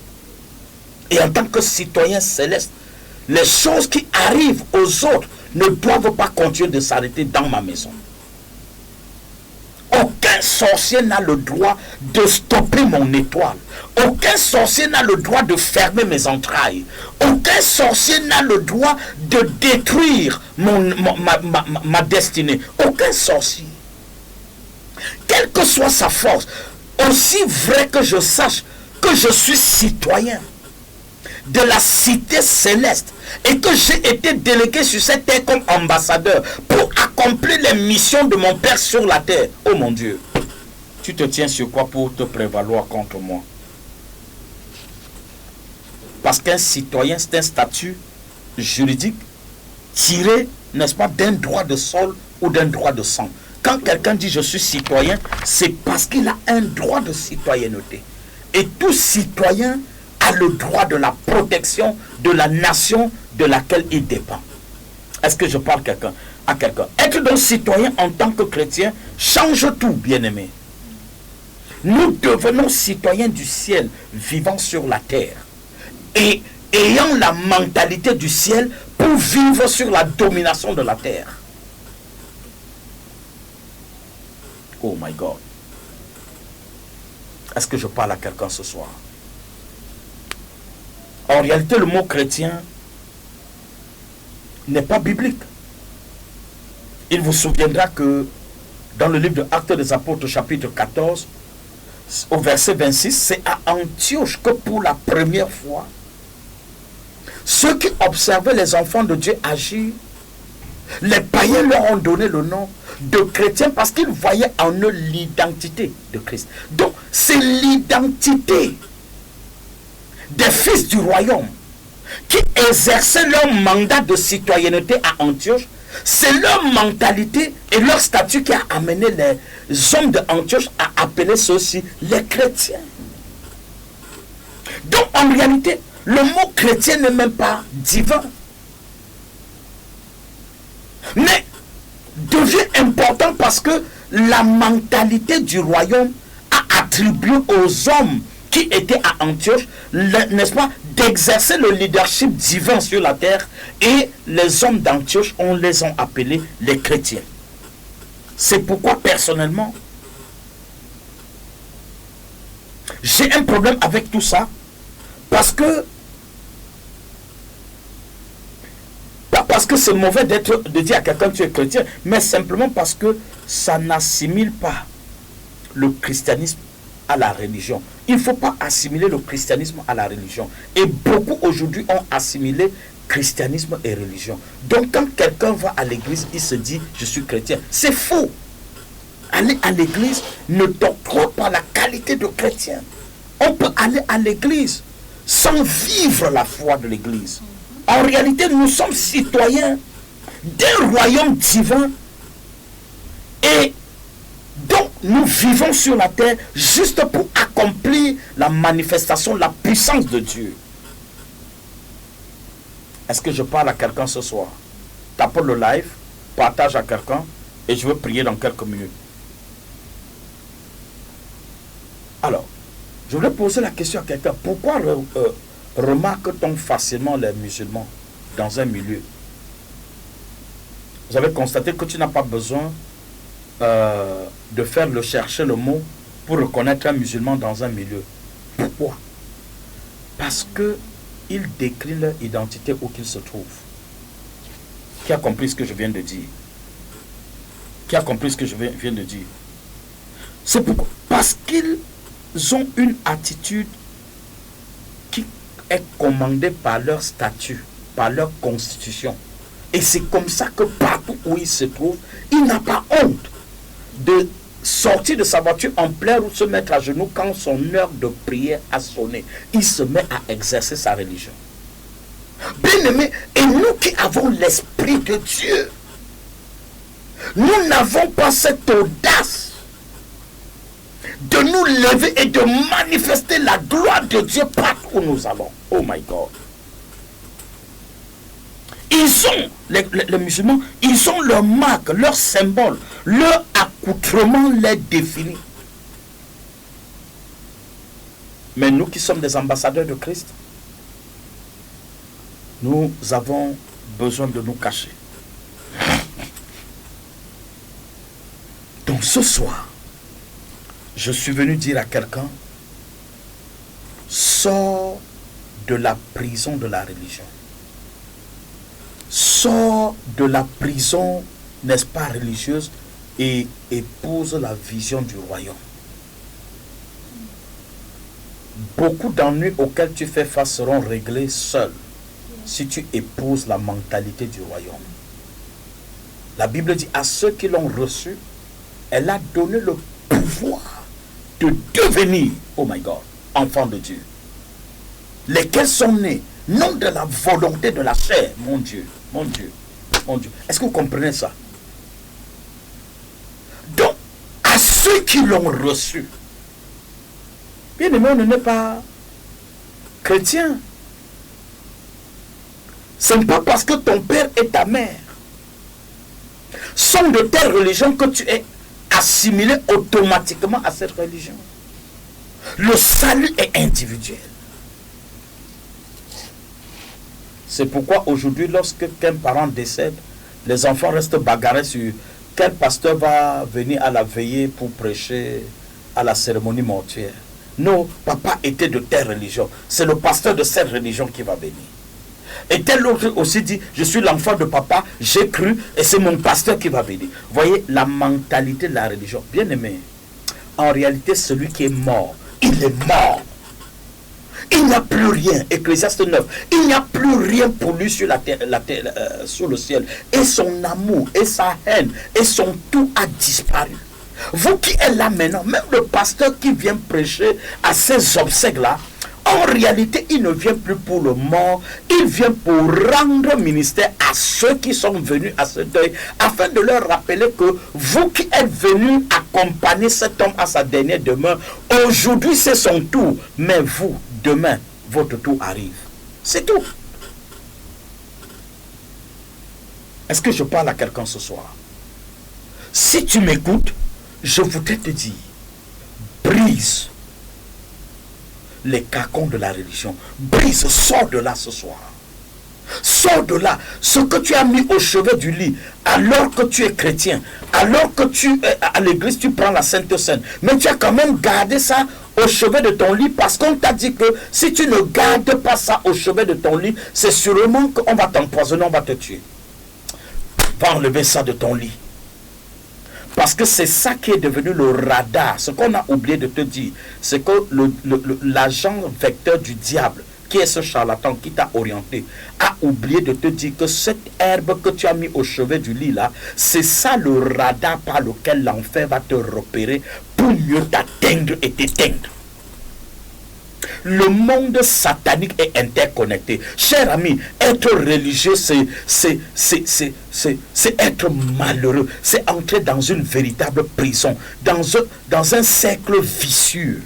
Et en tant que citoyen céleste, les choses qui arrivent aux autres ne doivent pas continuer de s'arrêter dans ma maison. Aucun sorcier n'a le droit de stopper mon étoile. Aucun sorcier n'a le droit de fermer mes entrailles. Aucun sorcier n'a le droit de détruire ma destinée. Aucun sorcier. Quelle que soit sa force, aussi vrai que je sache que je suis citoyen de la cité céleste et que j'ai été délégué sur cette terre comme ambassadeur pour accomplir les missions de mon Père sur la terre. Oh mon Dieu, tu te tiens sur quoi pour te prévaloir contre moi? Parce qu'un citoyen, c'est un statut juridique tiré, n'est-ce pas, d'un droit de sol ou d'un droit de sang. Quand quelqu'un dit je suis citoyen, c'est parce qu'il a un droit de citoyenneté. Et tout citoyen a le droit de la protection de la nation de laquelle il dépend. Est-ce que je parle à quelqu'un? Être donc citoyen en tant que chrétien change tout, bien-aimé. Nous devenons citoyens du ciel, vivant sur la terre. Et ayant la mentalité du ciel pour vivre sur la domination de la terre. Oh my God. Est-ce que je parle à quelqu'un ce soir? En réalité, le mot chrétien n'est pas biblique. Il vous souviendra que dans le livre de Actes des Apôtres, chapitre 14, au verset 26, c'est à Antioche que pour la première fois, ceux qui observaient les enfants de Dieu agir, les païens leur ont donné le nom de chrétiens parce qu'ils voyaient en eux l'identité de Christ. Donc, c'est l'identité des fils du royaume qui exerçaient leur mandat de citoyenneté à Antioche. C'est leur mentalité et leur statut qui a amené les hommes d'Antioche à appeler ceux-ci les chrétiens. Donc en réalité, le mot chrétien n'est même pas divin, mais devient important parce que la mentalité du royaume a attribué aux hommes qui étaient à Antioche, n'est-ce pas, d'exercer le leadership divin sur la terre, et les hommes d'Antioche, on les a appelés les chrétiens. C'est pourquoi personnellement, j'ai un problème avec tout ça, parce que pas parce que c'est mauvais de dire à quelqu'un que tu es chrétien, mais simplement parce que ça n'assimile pas le christianisme à la religion. Il ne faut pas assimiler le christianisme à la religion. Et beaucoup aujourd'hui ont assimilé christianisme et religion. Donc quand quelqu'un va à l'église, il se dit je suis chrétien. C'est faux. Aller à l'église ne t'octroie pas la qualité de chrétien. On peut aller à l'église sans vivre la foi de l'église. En réalité, nous sommes citoyens d'un royaume divin et donc nous vivons sur la terre juste pour accomplir la manifestation, la puissance de Dieu. Est-ce que je parle à quelqu'un ce soir? Tape le live, partage à quelqu'un et je veux prier dans quelques minutes. Alors, je voulais poser la question à quelqu'un. Pourquoi remarque-t-on facilement les musulmans dans un milieu? Vous avez constaté que tu n'as pas besoin de faire chercher le mot pour reconnaître un musulman dans un milieu. Pourquoi? Parce que ils déclinent leur identité où qu'ils se trouvent. Qui a compris ce que je viens de dire? Qui a compris ce que je viens de dire? C'est pourquoi? Parce qu'ils ont une attitude qui est commandée par leur statut, par leur constitution. Et c'est comme ça que partout où il se trouve, il n'a pas honte de sortir de sa voiture en plein ou se mettre à genoux quand son heure de prière a sonné. Il se met à exercer sa religion. Bien-aimés, et nous qui avons l'Esprit de Dieu, nous n'avons pas cette audace de nous lever et de manifester la gloire de Dieu partout où nous allons. Oh my God. Ils ont, les musulmans, ils ont leur marque, leur symbole, leur accoutrement les définit. Mais nous qui sommes des ambassadeurs de Christ, nous avons besoin de nous cacher. Donc ce soir, je suis venu dire à quelqu'un, sors de la prison de la religion. Sors de la prison, n'est-ce pas, religieuse, et épouse la vision du royaume. Beaucoup d'ennuis auxquels tu fais face seront réglés seuls si tu épouses la mentalité du royaume. La Bible dit à ceux qui l'ont reçu, elle a donné le pouvoir de devenir, oh my God, enfants de Dieu. Lesquels sont nés, non de la volonté de la chair, mon Dieu, mon Dieu, mon Dieu. Est-ce que vous comprenez ça? Donc, à ceux qui l'ont reçu, bien aimé, on n'est pas chrétien. Ce n'est pas parce que ton père et ta mère sont de telle religion que tu es assimilé automatiquement à cette religion. Le salut est individuel. C'est pourquoi aujourd'hui, lorsque qu'un parent décède, les enfants restent bagarrés sur quel pasteur va venir à la veillée pour prêcher à la cérémonie mortuaire. Non, papa était de telle religion. C'est le pasteur de cette religion qui va venir. Et tel autre aussi dit, je suis l'enfant de papa, j'ai cru, et c'est mon pasteur qui va venir. Voyez la mentalité de la religion. Bien aimé, en réalité, celui qui est mort, il est mort. Il n'y a plus rien. Ecclésiaste 9. Il n'y a plus rien pour lui sur la terre, sur le ciel. Et son amour, et sa haine, et son tout a disparu. Vous qui êtes là maintenant, même le pasteur qui vient prêcher à ces obsèques-là, en réalité, il ne vient plus pour le mort, il vient pour rendre ministère à ceux qui sont venus à ce deuil, afin de leur rappeler que vous qui êtes venus accompagner cet homme à sa dernière demeure, aujourd'hui c'est son tour, mais vous, demain, votre tour arrive. C'est tout. Est-ce que je parle à quelqu'un ce soir? Si tu m'écoutes, je voudrais te dire, brise les carcans de la religion. Brise, sors de là ce soir. Sors de là. Ce que tu as mis au chevet du lit, alors que tu es chrétien, alors que tu es à l'église, tu prends la Sainte Seine. Mais tu as quand même gardé ça au chevet de ton lit parce qu'on t'a dit que si tu ne gardes pas ça au chevet de ton lit, c'est sûrement qu'on va t'empoisonner, on va te tuer. Va enlever ça de ton lit. Parce que c'est ça qui est devenu le radar. Ce qu'on a oublié de te dire, c'est que l'agent vecteur du diable, qui est ce charlatan qui t'a orienté, a oublié de te dire que cette herbe que tu as mis au chevet du lit là, c'est ça le radar par lequel l'enfer va te repérer pour mieux t'atteindre et t'éteindre. Le monde satanique est interconnecté. Cher ami, être religieux, c'est être malheureux. C'est entrer dans une véritable prison, dans un cercle vicieux.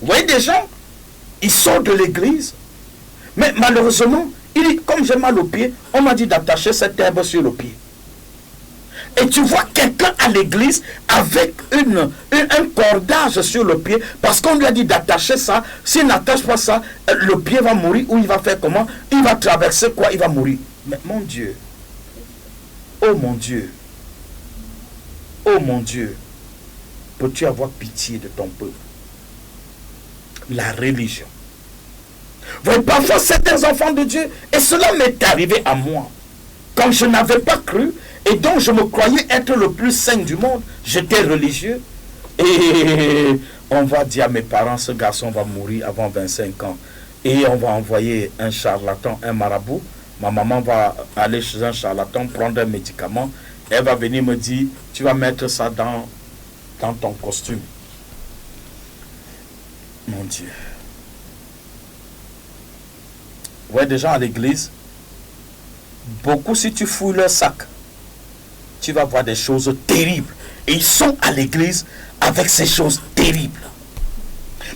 Vous voyez des gens, ils sortent de l'église, mais malheureusement, comme j'ai mal au pied, on m'a dit d'attacher cette herbe sur le pied. Et tu vois quelqu'un à l'église avec un cordage sur le pied parce qu'on lui a dit d'attacher ça. S'il n'attache pas ça, le pied va mourir ou il va faire comment? Il va traverser quoi? Il va mourir. Mais mon Dieu, oh mon Dieu, oh mon Dieu, peux-tu avoir pitié de ton peuple? La religion. Vous voyez, parfois certains enfants de Dieu, et cela m'est arrivé à moi, quand je n'avais pas cru, et donc je me croyais être le plus saint du monde, j'étais religieux, et on va dire à mes parents, ce garçon va mourir avant 25 ans, et on va envoyer un charlatan, un marabout. Ma maman va aller chez un charlatan, prendre un médicament, elle va venir me dire, tu vas mettre ça dans ton costume. Mon Dieu. Ouais, des gens à l'église, beaucoup, si tu fouilles leur sac, tu vas voir des choses terribles. Et ils sont à l'église avec ces choses terribles.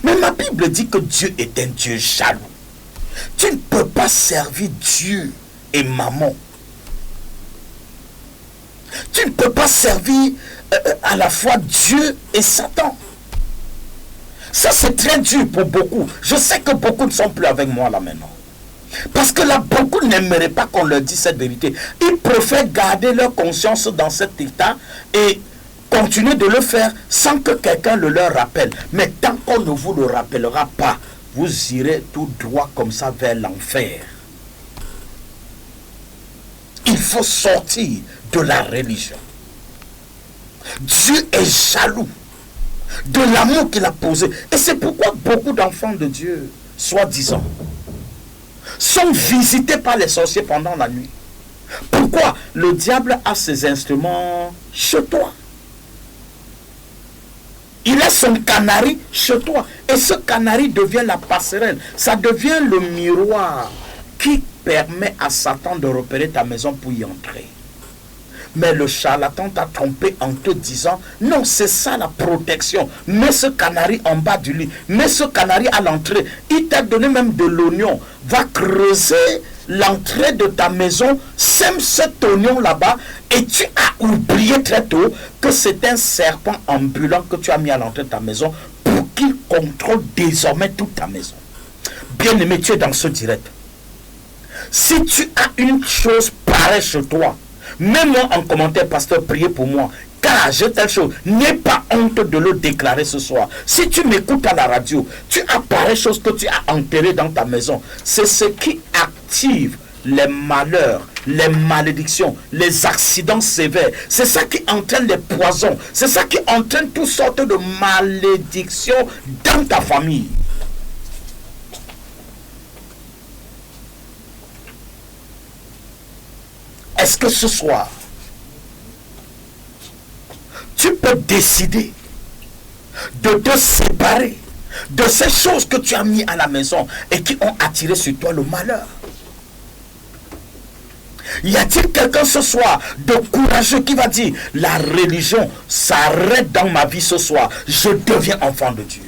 Mais ma Bible dit que Dieu est un Dieu jaloux. Tu ne peux pas servir Dieu et maman. Tu ne peux pas servir à la fois Dieu et Satan. Ça, c'est très dur pour beaucoup. Je sais que beaucoup ne sont plus avec moi là maintenant. Parce que là, beaucoup n'aimeraient pas qu'on leur dise cette vérité. Ils préfèrent garder leur conscience dans cet état et continuer de le faire sans que quelqu'un le leur rappelle. Mais tant qu'on ne vous le rappellera pas, vous irez tout droit comme ça vers l'enfer. Il faut sortir de la religion. Dieu est jaloux de l'amour qu'il a posé. Et c'est pourquoi beaucoup d'enfants de Dieu, soi-disant, sont visités par les sorciers pendant la nuit. Pourquoi? Le diable a ses instruments chez toi. Il a son canari chez toi. Et ce canari devient la passerelle. Ça devient le miroir qui permet à Satan de repérer ta maison pour y entrer. Mais le charlatan t'a trompé en te disant, non, c'est ça la protection. Mets ce canari en bas du lit. Mets ce canari à l'entrée. Il t'a donné même de l'oignon. Va creuser l'entrée de ta maison. Sème cet oignon là-bas. Et tu as oublié très tôt que c'est un serpent ambulant que tu as mis à l'entrée de ta maison pour qu'il contrôle désormais toute ta maison. Bien-aimé, tu es dans ce direct. Si tu as une chose pareille chez toi, mets-moi en commentaire, pasteur, priez pour moi. Car j'ai telle chose. N'aie pas honte de le déclarer ce soir. Si tu m'écoutes à la radio, tu as pareille chose que tu as enterré dans ta maison. C'est ce qui active les malheurs, les malédictions, les accidents sévères. C'est ça qui entraîne les poisons. C'est ça qui entraîne toutes sortes de malédictions dans ta famille. Est-ce que ce soir, tu peux décider de te séparer de ces choses que tu as mis à la maison et qui ont attiré sur toi le malheur? Y a-t-il quelqu'un ce soir de courageux qui va dire, la religion s'arrête dans ma vie ce soir, je deviens enfant de Dieu?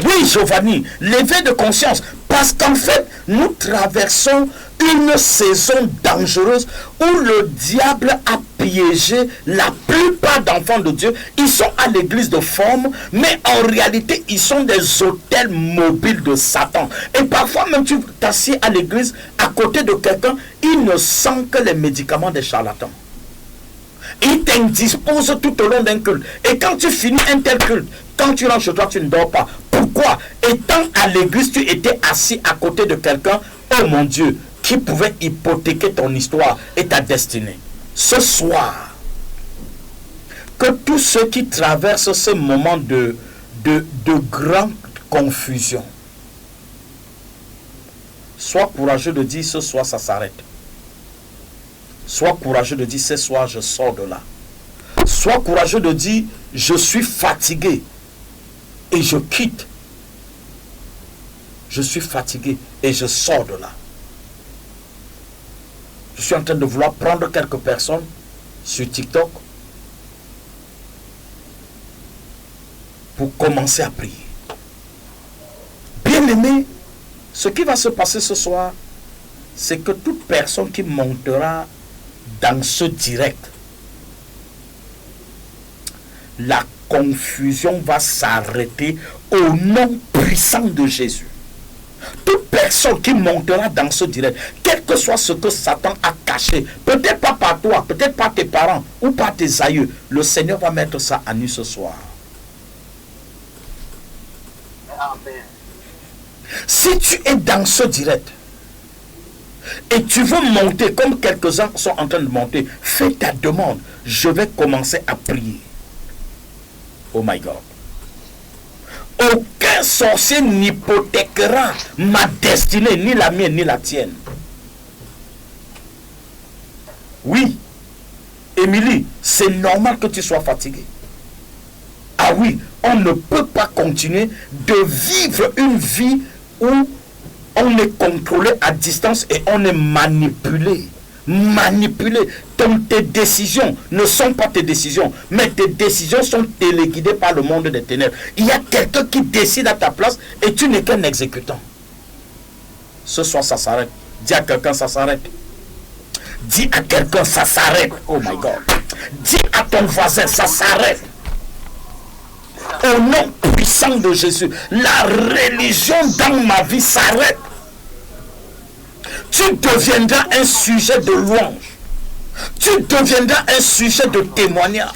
Oui, Giovanni, l'éveil de conscience. Parce qu'en fait, nous traversons une saison dangereuse où le diable a piégé la plupart d'enfants de Dieu. Ils sont à l'église de forme, mais en réalité, ils sont des hôtels mobiles de Satan. Et parfois, même tu t'assieds à l'église à côté de quelqu'un, il ne sent que les médicaments des charlatans. Il t'indispose tout au long d'un culte. Et quand tu finis un tel culte, quand tu rentres chez toi, tu ne dors pas. Pourquoi? Étant à l'église, tu étais assis à côté de quelqu'un, oh mon Dieu, qui pouvait hypothéquer ton histoire et ta destinée. Ce soir, que tous ceux qui traversent ce moment de grande confusion soient courageux de dire ce soir ça s'arrête. Sois courageux de dire ce soir je sors de là. Sois courageux de dire je suis fatigué et je quitte. Je suis fatigué et je sors de là. Je suis en train de vouloir prendre quelques personnes sur TikTok pour commencer à prier. Bien-aimé, ce qui va se passer ce soir, c'est que toute personne qui montera dans ce direct, la confusion va s'arrêter au nom puissant de Jésus. Toute personne qui montera dans ce direct, quel que soit ce que Satan a caché, peut-être pas par toi, peut-être pas tes parents ou par tes aïeux, le Seigneur va mettre ça à nu ce soir. Amen. Si tu es dans ce direct et tu veux monter comme quelques-uns sont en train de monter, fais ta demande. Je vais commencer à prier. Oh my God. Aucun sorcier n'hypothéquera ma destinée, ni la mienne, ni la tienne. Oui, Émilie, c'est normal que tu sois fatiguée. Ah oui, on ne peut pas continuer de vivre une vie où on est contrôlé à distance et on est manipulé. Manipulé. Donc tes décisions ne sont pas tes décisions, mais tes décisions sont téléguidées par le monde des ténèbres. Il y a quelqu'un qui décide à ta place et tu n'es qu'un exécutant. Ce soir, ça s'arrête. Dis à quelqu'un, ça s'arrête. Dis à quelqu'un, ça s'arrête. Oh my God. Dis à ton voisin, ça s'arrête. Au nom puissant de Jésus, la religion dans ma vie s'arrête. Tu deviendras un sujet de louange. Tu deviendras un sujet de témoignage.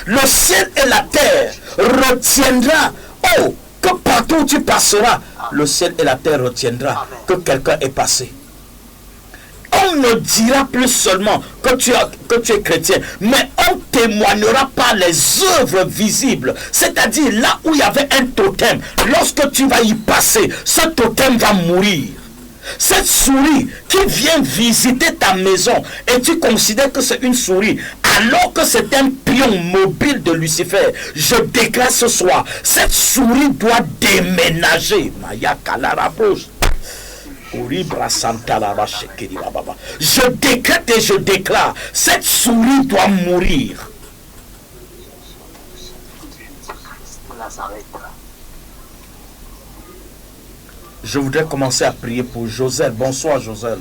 Le ciel et la terre retiendra. Oh, que partout où tu passeras, le ciel et la terre retiendra que quelqu'un est passé. On ne dira plus seulement que tu es chrétien, mais on témoignera par les œuvres visibles. C'est-à-dire là où il y avait un totem, lorsque tu vas y passer, ce totem va mourir. Cette souris qui vient visiter ta maison et tu considères que c'est une souris alors que c'est un pion mobile de Lucifer, je déclare ce soir, cette souris doit déménager. Maya Kalarabos. Je décrète et je déclare, cette souris doit mourir. Je voudrais commencer à prier pour Joselle. Bonsoir Joselle.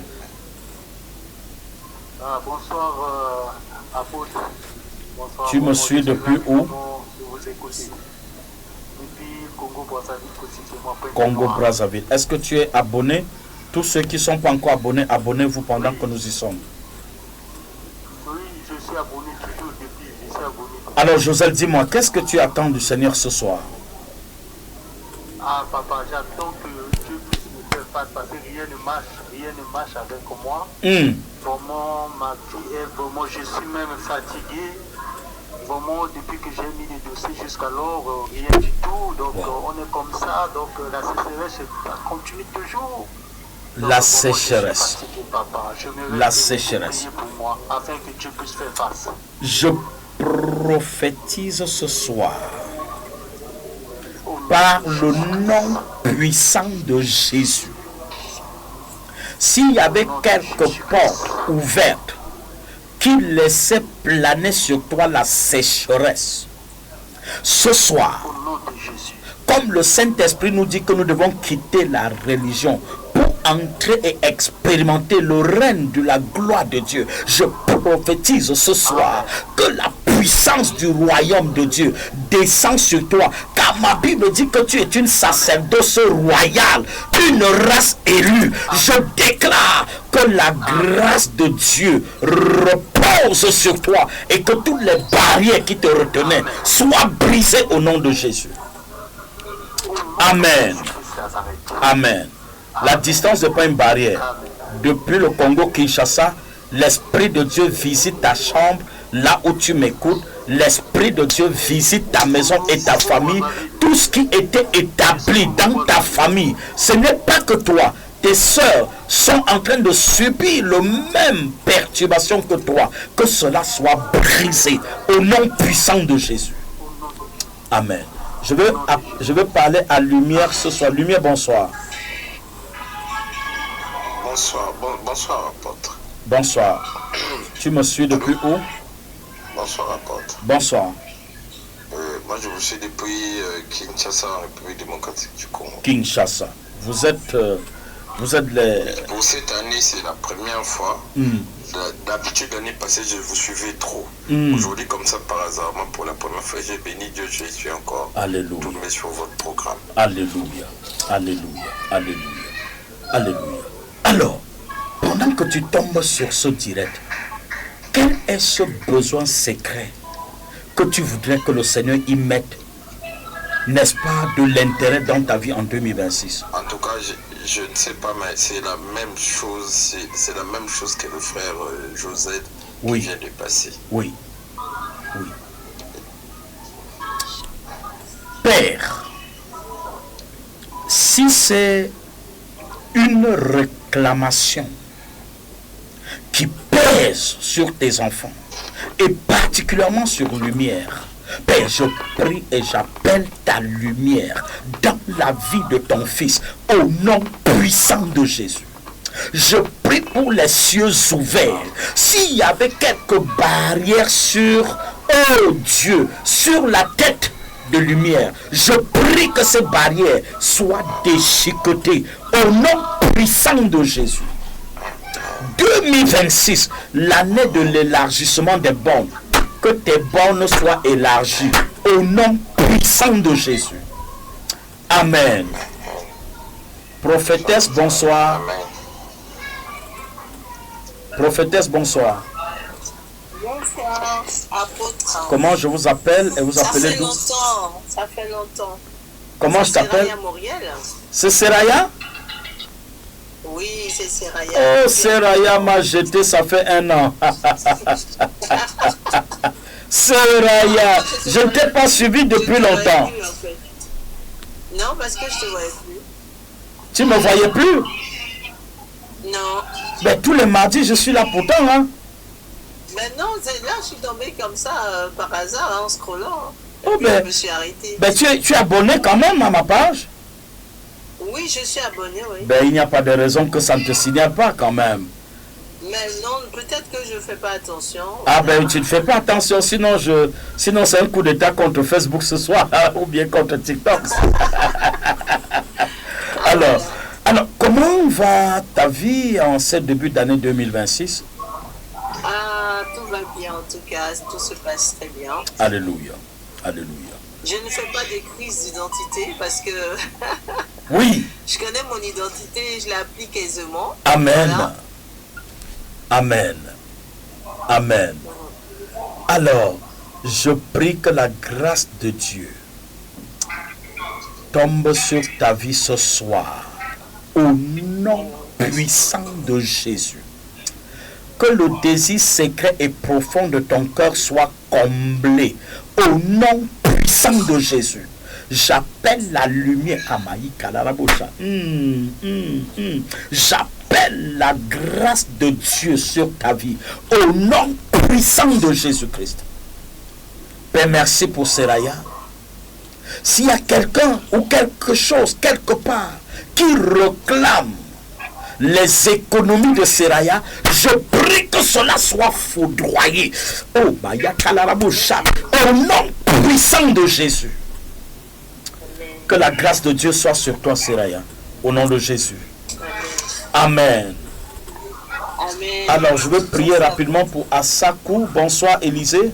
Bonsoir apôtre. Bonsoir, tu me suis depuis où? Depuis Congo-Brazzaville. Congo-Brazzaville. Est-ce que tu es abonné? Tous ceux qui ne sont pas encore abonnés, abonnez-vous pendant que nous y sommes. Oui, je suis abonné toujours depuis. Je suis abonné. Alors Joselle, dis-moi, qu'est-ce que tu attends du Seigneur ce soir? Ah papa, j'attends que Dieu puisse me faire face parce que rien ne marche avec moi. Vraiment, ma vie est vraiment, je suis même fatigué. Vraiment, depuis que j'ai mis les dossiers jusqu'alors, rien du tout. Donc on est comme ça, donc la sécheresse continue toujours. Donc, la sécheresse. Fatigué, papa. La sécheresse. Pour moi, afin que Dieu puisse faire face. Je prophétise ce soir par le nom puissant de Jésus. S'il y avait quelques portes ouvertes qui laissaient planer sur toi la sécheresse, ce soir, comme le Saint-Esprit nous dit que nous devons quitter la religion pour entrer et expérimenter le règne de la gloire de Dieu, je prophétise ce soir que la puissance du royaume de Dieu descend sur toi, car ma Bible dit que tu es une sacerdoce royale, une race élue. Je déclare que la grâce de Dieu repose sur toi et que toutes les barrières qui te retenaient soient brisées au nom de Jésus. Amen. Amen. La distance n'est pas une barrière. Depuis le Congo-Kinshasa, l'Esprit de Dieu visite ta chambre, là où tu m'écoutes. L'Esprit de Dieu visite ta maison et ta famille. Tout ce qui était établi dans ta famille, ce n'est pas que toi. Tes sœurs sont en train de subir le même perturbation que toi. Que cela soit brisé au nom puissant de Jésus. Amen. Je veux parler à Lumière ce soir. Lumière, bonsoir. Bonsoir, apôtre. Bonsoir. Tu me suis depuis où? Bonsoir, apôtre. Bonsoir. Moi, je vous suis depuis Kinshasa, en République démocratique du Congo. Kinshasa. Vous êtes les... Pour cette année, c'est la première fois. D'habitude, l'année passée, je vous suivais trop. Aujourd'hui, comme ça, par hasard, pour la première fois, j'ai béni Dieu, je suis encore tombé sur votre programme. Alléluia. Alléluia. Alléluia. Alléluia. Alors, pendant que tu tombes sur ce direct, quel est ce besoin secret que tu voudrais que le Seigneur y mette, n'est-ce pas, de l'intérêt dans ta vie en 2026? En tout cas, je ne sais pas, mais c'est la même chose. C'est la même chose que le frère Josette qui vient de passer. Oui. Oui. Père, si c'est une réclamation qui pèse sur tes enfants et particulièrement sur Lumière, Père, je prie et j'appelle ta lumière dans la vie de ton fils au nom puissant de Jésus. Je prie pour les cieux ouverts. S'il y avait quelques barrières sur, oh Dieu, sur la tête de lumière, je prie que ces barrières soient déchiquetées au nom puissant de Jésus. 2026, l'année de l'élargissement des bornes, que tes bornes soient élargies au nom puissant de Jésus. Amen. Prophétesse, bonsoir. Prophétesse, bonsoir. Bonsoir, apôtre. Comment je vous appelle et vous appelez d'où? Ça fait longtemps. Comment je t'appelle? C'est Seraya? Oui, c'est Seraya. Oh, Seraya m'a jeté, ça fait 1 an. Seraya, je ne t'ai pas suivi depuis longtemps. Non, parce que je ne te voyais plus. Tu ne me voyais plus? Non. Ben, tous les mardis, je suis là pourtant. Hein? Ben non, là, je suis tombée comme ça, par hasard, en scrollant. Oh, je me suis arrêtée. Ben, tu es abonné quand même à ma page? Oui, je suis abonné, oui. Ben, il n'y a pas de raison que ça ne te signale pas quand même. Mais non, peut-être que je ne fais pas attention. Ah ben, tu ne fais pas attention, sinon c'est un coup d'état contre Facebook ce soir, ou bien contre TikTok. Alors, comment va ta vie en ce début d'année 2026? Ah, tout va bien en tout cas, tout se passe très bien. Alléluia, alléluia. Je ne fais pas des crises d'identité parce que oui, je connais mon identité et je l'applique aisément. Amen. Voilà. Amen. Amen. Alors, je prie que la grâce de Dieu tombe sur ta vie ce soir au nom puissant de Jésus. Que le désir secret et profond de ton cœur soit comblé au nom puissant de Jésus. J'appelle la lumière à Maïka, la raboucha. J'appelle la grâce de Dieu sur ta vie au nom puissant de Jésus-Christ. Père, merci pour Seraya. S'il y a quelqu'un ou quelque chose, quelque part, qui réclame les économies de Seraya, je prie que cela soit foudroyé. Oh, Maïka, la raboucha. Au nom puissant de Jésus. Que la grâce de Dieu soit sur toi, Seraya. Au nom de Jésus. Amen. Amen. Alors, je veux prier rapidement pour Asakou. Bonsoir, Élisée.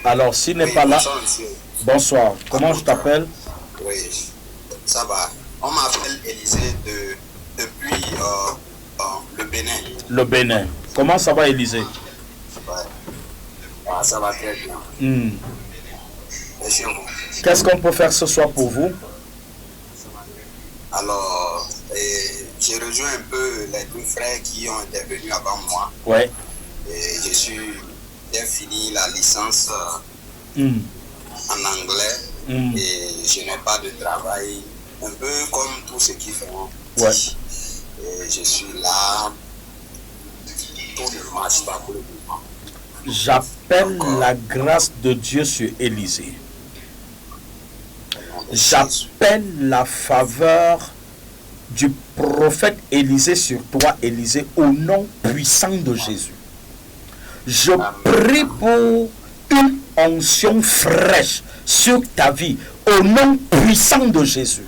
Alors, s'il n'est pas là... Bonsoir. Comment je t'appelle? Oui, ça va. On m'appelle Élisée depuis le Bénin. Le Bénin. Comment ça va, Élisée? Ouais. Ah, ça va très bien. Merci à vous. Qu'est-ce qu'on peut faire ce soir pour vous? Alors, j'ai rejoint un peu les deux frères qui ont intervenu avant moi. Ouais. Et j'ai fini la licence en anglais et je n'ai pas de travail, un peu comme tous ceux qui font. Ouais. Et je suis là, tout ne marche pas pour le moment. J'appelle la grâce de Dieu sur Élisée. J'appelle la faveur du prophète Élisée sur toi, Élisée, au nom puissant de Jésus. Je prie pour une onction fraîche sur ta vie, au nom puissant de Jésus.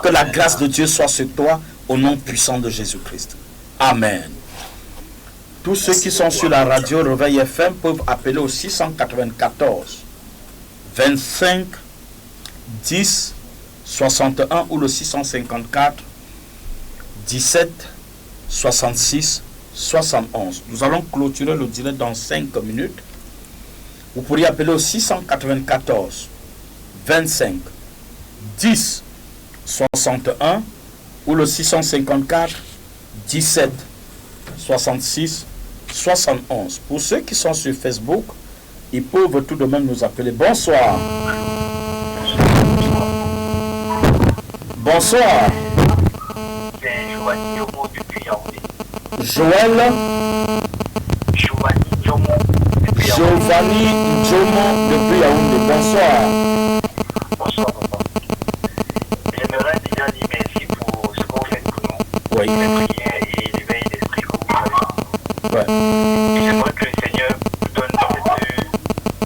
Que la grâce de Dieu soit sur toi, au nom puissant de Jésus-Christ. Amen. Tous ceux qui sont sur la radio Réveil FM peuvent appeler au 694 25 10 61 ou le 654 17 66 71. Nous allons clôturer le direct dans 5 minutes. Vous pourriez appeler au 694 25 10 61 ou le 654 17 66 71. Pour ceux qui sont sur Facebook, ils peuvent tout de même nous appeler. Bonsoir. Bonsoir. C'est Joël Yomo depuis Yaoundé. Joël. Joël Giovanni Njomo depuis Yaoundé. Bonsoir. Bonsoir, papa. J'aimerais déjà dire merci pour ce que vous faites pour nous. Oui. Les prières et l'éveil d'esprit que vous faites. Ouais. Et j'aimerais que le Seigneur vous donne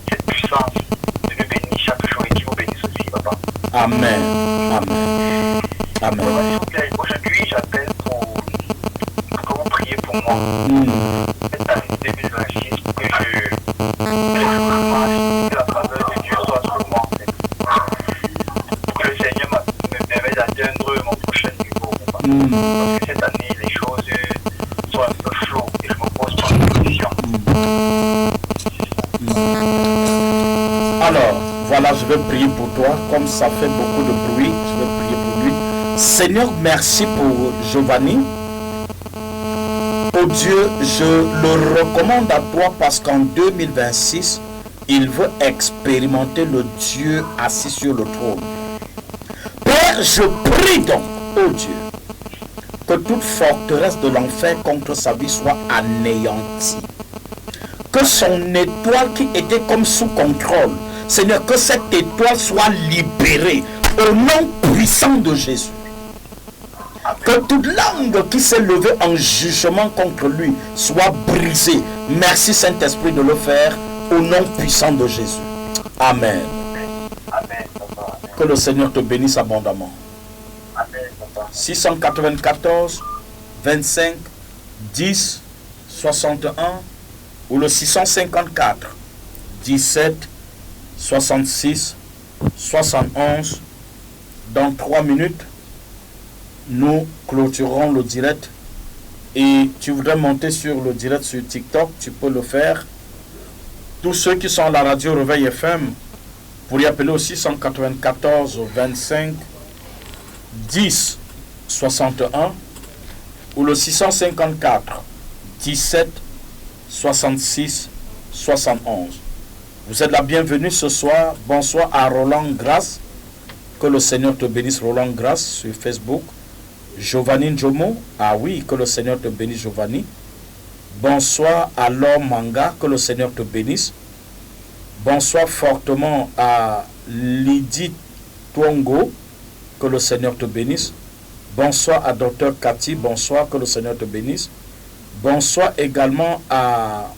cette puissance de nous bénir chaque jour et qu'il vous bénisse aussi, papa. Amen. Amen. Amen. S'il vous plaît, aujourd'hui, j'appelle pour que vous priez pour moi. Cette année 2026, pour que la faveur de Dieu soit sur moi, en fait. Pour que le Seigneur me permette d'atteindre mon prochain niveau. Parce que cette année, les choses sont un peu floues et je me pose pas de questions. Alors, voilà, je vais prier pour toi. Comme ça fait beaucoup de bruit, je vais prier pour lui. Seigneur, merci pour Giovanni. Oh Dieu, je le recommande à toi parce qu'en 2026, il veut expérimenter le Dieu assis sur le trône. Père, je prie donc, oh Dieu, que toute forteresse de l'enfer contre sa vie soit anéantie. Que son étoile qui était comme sous contrôle, Seigneur, que cette étoile soit libérée au nom puissant de Jésus. Que toute langue qui s'est levée en jugement contre lui soit brisée. Merci Saint-Esprit de le faire au nom puissant de Jésus. Amen. Amen, papa. Que le Seigneur te bénisse abondamment. Amen, papa. 694 25 10 61 ou le 654 17 66 71. Dans 3 minutes, nous clôturerons le direct. Et tu voudrais monter sur le direct sur TikTok, tu peux le faire. Tous ceux qui sont à la radio Réveil FM, pour y appeler au 694 25 10 61 ou le 654 17 66 71. Vous êtes la bienvenue ce soir. Bonsoir à Roland Grasse. Que le Seigneur te bénisse, Roland Grasse, sur Facebook. Giovanni Njomo. Ah oui, que le Seigneur te bénisse, Giovanni. Bonsoir à Laure Manga. Que le Seigneur te bénisse. Bonsoir fortement à Lydie Twongo. Que le Seigneur te bénisse. Bonsoir à Dr Cathy. Bonsoir, que le Seigneur te bénisse. Bonsoir également à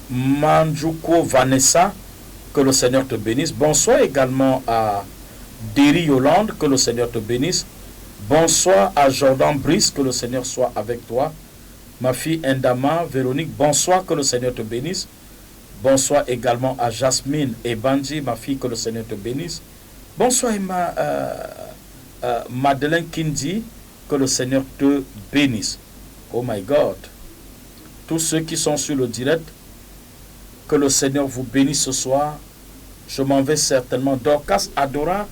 Manjuko Vanessa. Que le Seigneur te bénisse. Bonsoir également à Derry Yolande. Que le Seigneur te bénisse. Bonsoir à Jordan Brice. Que le Seigneur soit avec toi. Ma fille Ndama Véronique. Bonsoir, que le Seigneur te bénisse. Bonsoir également à Jasmine et Banji. Ma fille, que le Seigneur te bénisse. Bonsoir Madeleine Kindi. Que le Seigneur te bénisse. Oh my God. Tous ceux qui sont sur le direct, que le Seigneur vous bénisse ce soir. Je m'en vais certainement. Dorcas Adora.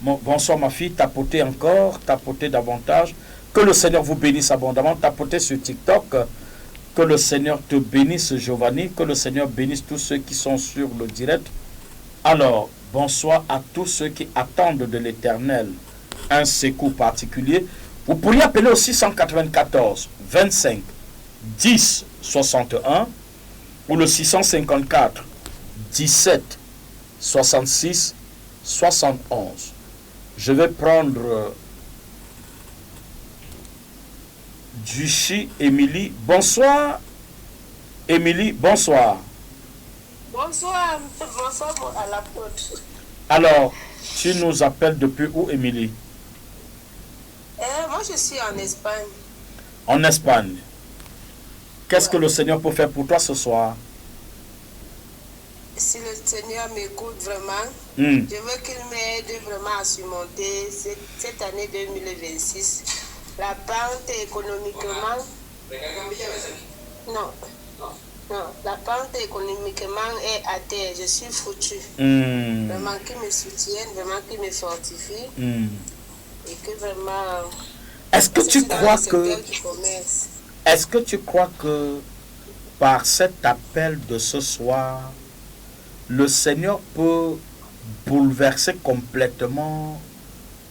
Bonsoir ma fille. Tapotez encore. Tapotez davantage. Que le Seigneur vous bénisse abondamment. Tapotez sur TikTok. Que le Seigneur te bénisse, Giovanni. Que le Seigneur bénisse tous ceux qui sont sur le direct. Alors, bonsoir à tous ceux qui attendent de l'Éternel un secours particulier. Vous pourriez appeler au 694 25 10 61 ou le 654 17 66 71. Je vais prendre Duchy Émilie. Bonsoir Émilie, bonsoir. Bonsoir, bonsoir à la porte. Alors, tu nous appelles depuis où, Émilie? Moi, je suis en Espagne. En Espagne. Qu'est-ce que le Seigneur peut faire pour toi ce soir? Si le Seigneur m'écoute vraiment, je veux qu'il m'aide vraiment à surmonter cette année 2026. La pente économiquement... Non, la pente économiquement est à terre. Je suis foutu. Vraiment qu'il me soutienne, vraiment qu'il me fortifie. Et que vraiment... Est-ce que tu crois que par cet appel de ce soir, le Seigneur peut bouleverser complètement,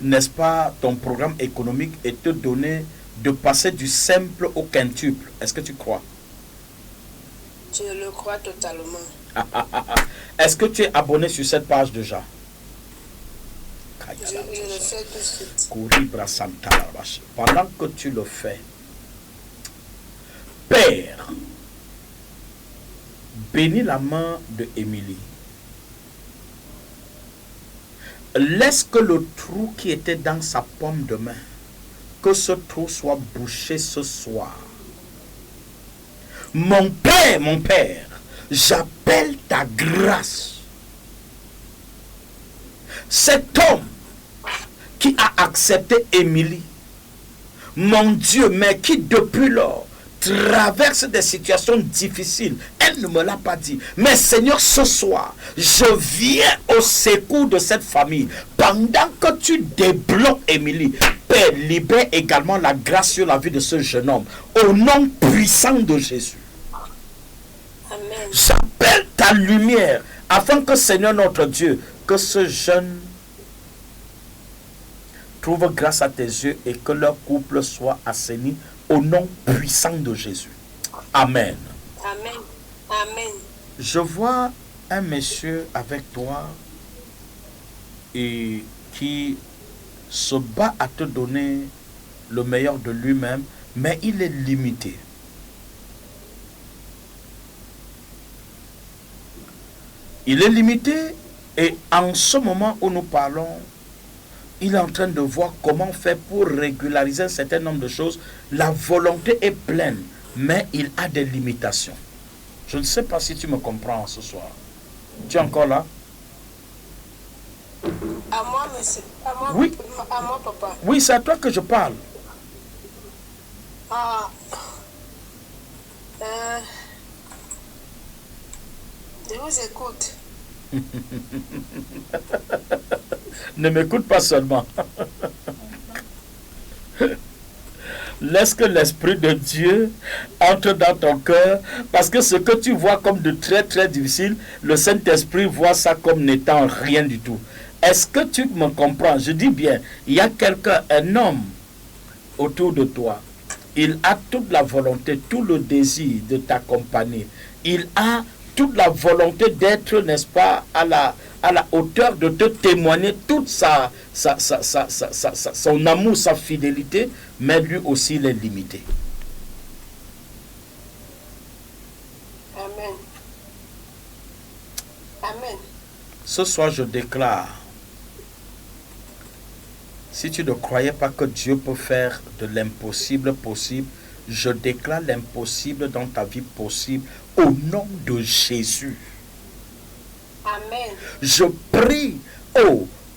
n'est-ce pas, ton programme économique et te donner de passer du simple au quintuple? Est-ce que tu crois? Je le crois totalement. Est-ce que tu es abonné sur cette page déjà? Je le fais tout de suite. Pendant que tu le fais, Père, bénis la main de Émilie. Laisse que le trou qui était dans sa paume de main, que ce trou soit bouché ce soir. Mon Père, j'appelle ta grâce. Cet homme qui a accepté Émilie, mon Dieu, mais qui depuis lors traverse des situations difficiles. Elle ne me l'a pas dit. Mais Seigneur, ce soir, je viens au secours de cette famille. Pendant que tu débloques Émilie, Père, libère également la grâce sur la vie de ce jeune homme. Au nom puissant de Jésus. Amen. J'appelle ta lumière afin que, Seigneur notre Dieu, que ce jeune trouve grâce à tes yeux et que leur couple soit assaini au nom puissant de Jésus. Amen. Amen. Amen. Je vois un monsieur avec toi et qui se bat à te donner le meilleur de lui-même, mais il est limité. Il est limité et en ce moment où nous parlons, il est en train de voir comment faire pour régulariser un certain nombre de choses. La volonté est pleine, mais il a des limitations. Je ne sais pas si tu me comprends ce soir. Tu es encore là? À moi, monsieur. À moi, Oui. À moi, papa. Oui, c'est à toi que je parle. Ah. Je vous écoute. Ne m'écoute pas seulement. Laisse que l'Esprit de Dieu entre dans ton cœur, parce que ce que tu vois comme de très très difficile, le Saint-Esprit voit ça comme n'étant rien du tout. Est-ce que tu me comprends? Je dis bien, il y a quelqu'un, un homme autour de toi. Il a toute la volonté, tout le désir de t'accompagner. Il a toute la volonté d'être, n'est-ce pas, à la hauteur de te témoigner toute son amour, sa fidélité, mais lui aussi il est limité. Amen. Amen. Ce soir, je déclare, si tu ne croyais pas que Dieu peut faire de l'impossible possible, je déclare l'impossible dans ta vie possible au nom de Jésus. Amen. Je prie,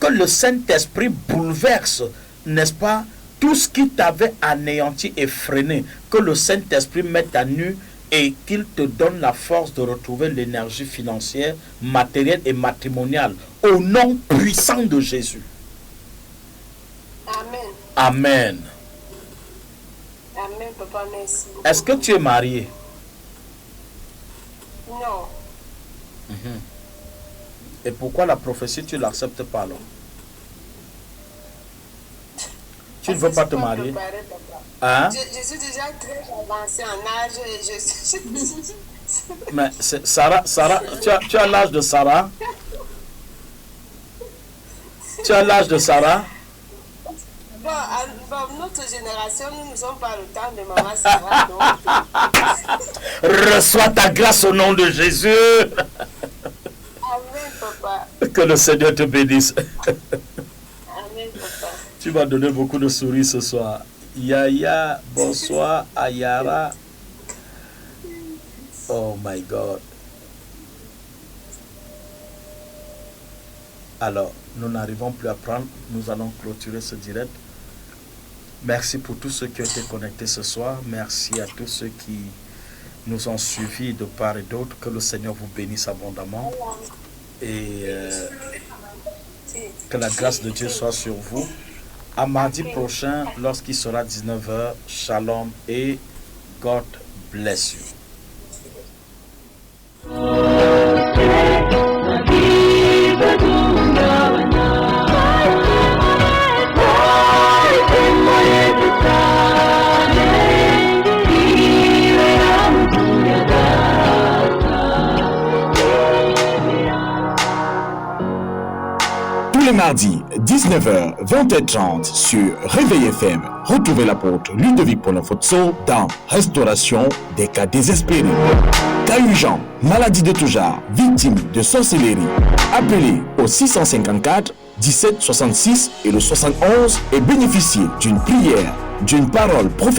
que le Saint-Esprit bouleverse, n'est-ce pas, tout ce qui t'avait anéanti et freiné, que le Saint-Esprit mette à nu et qu'il te donne la force de retrouver l'énergie financière, matérielle et matrimoniale, au nom puissant de Jésus. Amen. Amen. Amen, papa, merci beaucoup. Est-ce que tu es marié? Non. Et pourquoi la prophétie, tu ne l'acceptes pas alors? Tu ne veux pas te marier? Hein? Je suis déjà très avancée en âge. Mais Sarah, tu as l'âge de Sarah? Tu as l'âge de Sarah? Bon, notre génération, nous ne sommes pas le temps de maman Sarah. Reçois ta grâce au nom de Jésus. Amen, papa. Que le Seigneur te bénisse. Amen, papa. Tu m'as donné beaucoup de sourires ce soir. Yaya, bonsoir, Ayara. Oh my God. Alors, nous n'arrivons plus à prendre. Nous allons clôturer ce direct. Merci pour tous ceux qui ont été connectés ce soir. Merci à tous ceux qui nous ont suivis de part et d'autre. Que le Seigneur vous bénisse abondamment. Et que la grâce de Dieu soit sur vous. À mardi prochain, lorsqu'il sera 19h, shalom et God bless you. Thank you. les mardis, 19h, 20h30 sur Réveil FM. Retrouvez l'apôtre Ludovic Ponofotso dans Restauration des cas désespérés. Cas urgents, maladies de tout genre, victimes de sorcellerie. Appelez au 654 17 66 et le 71 et bénéficiez d'une prière, d'une parole prophétique.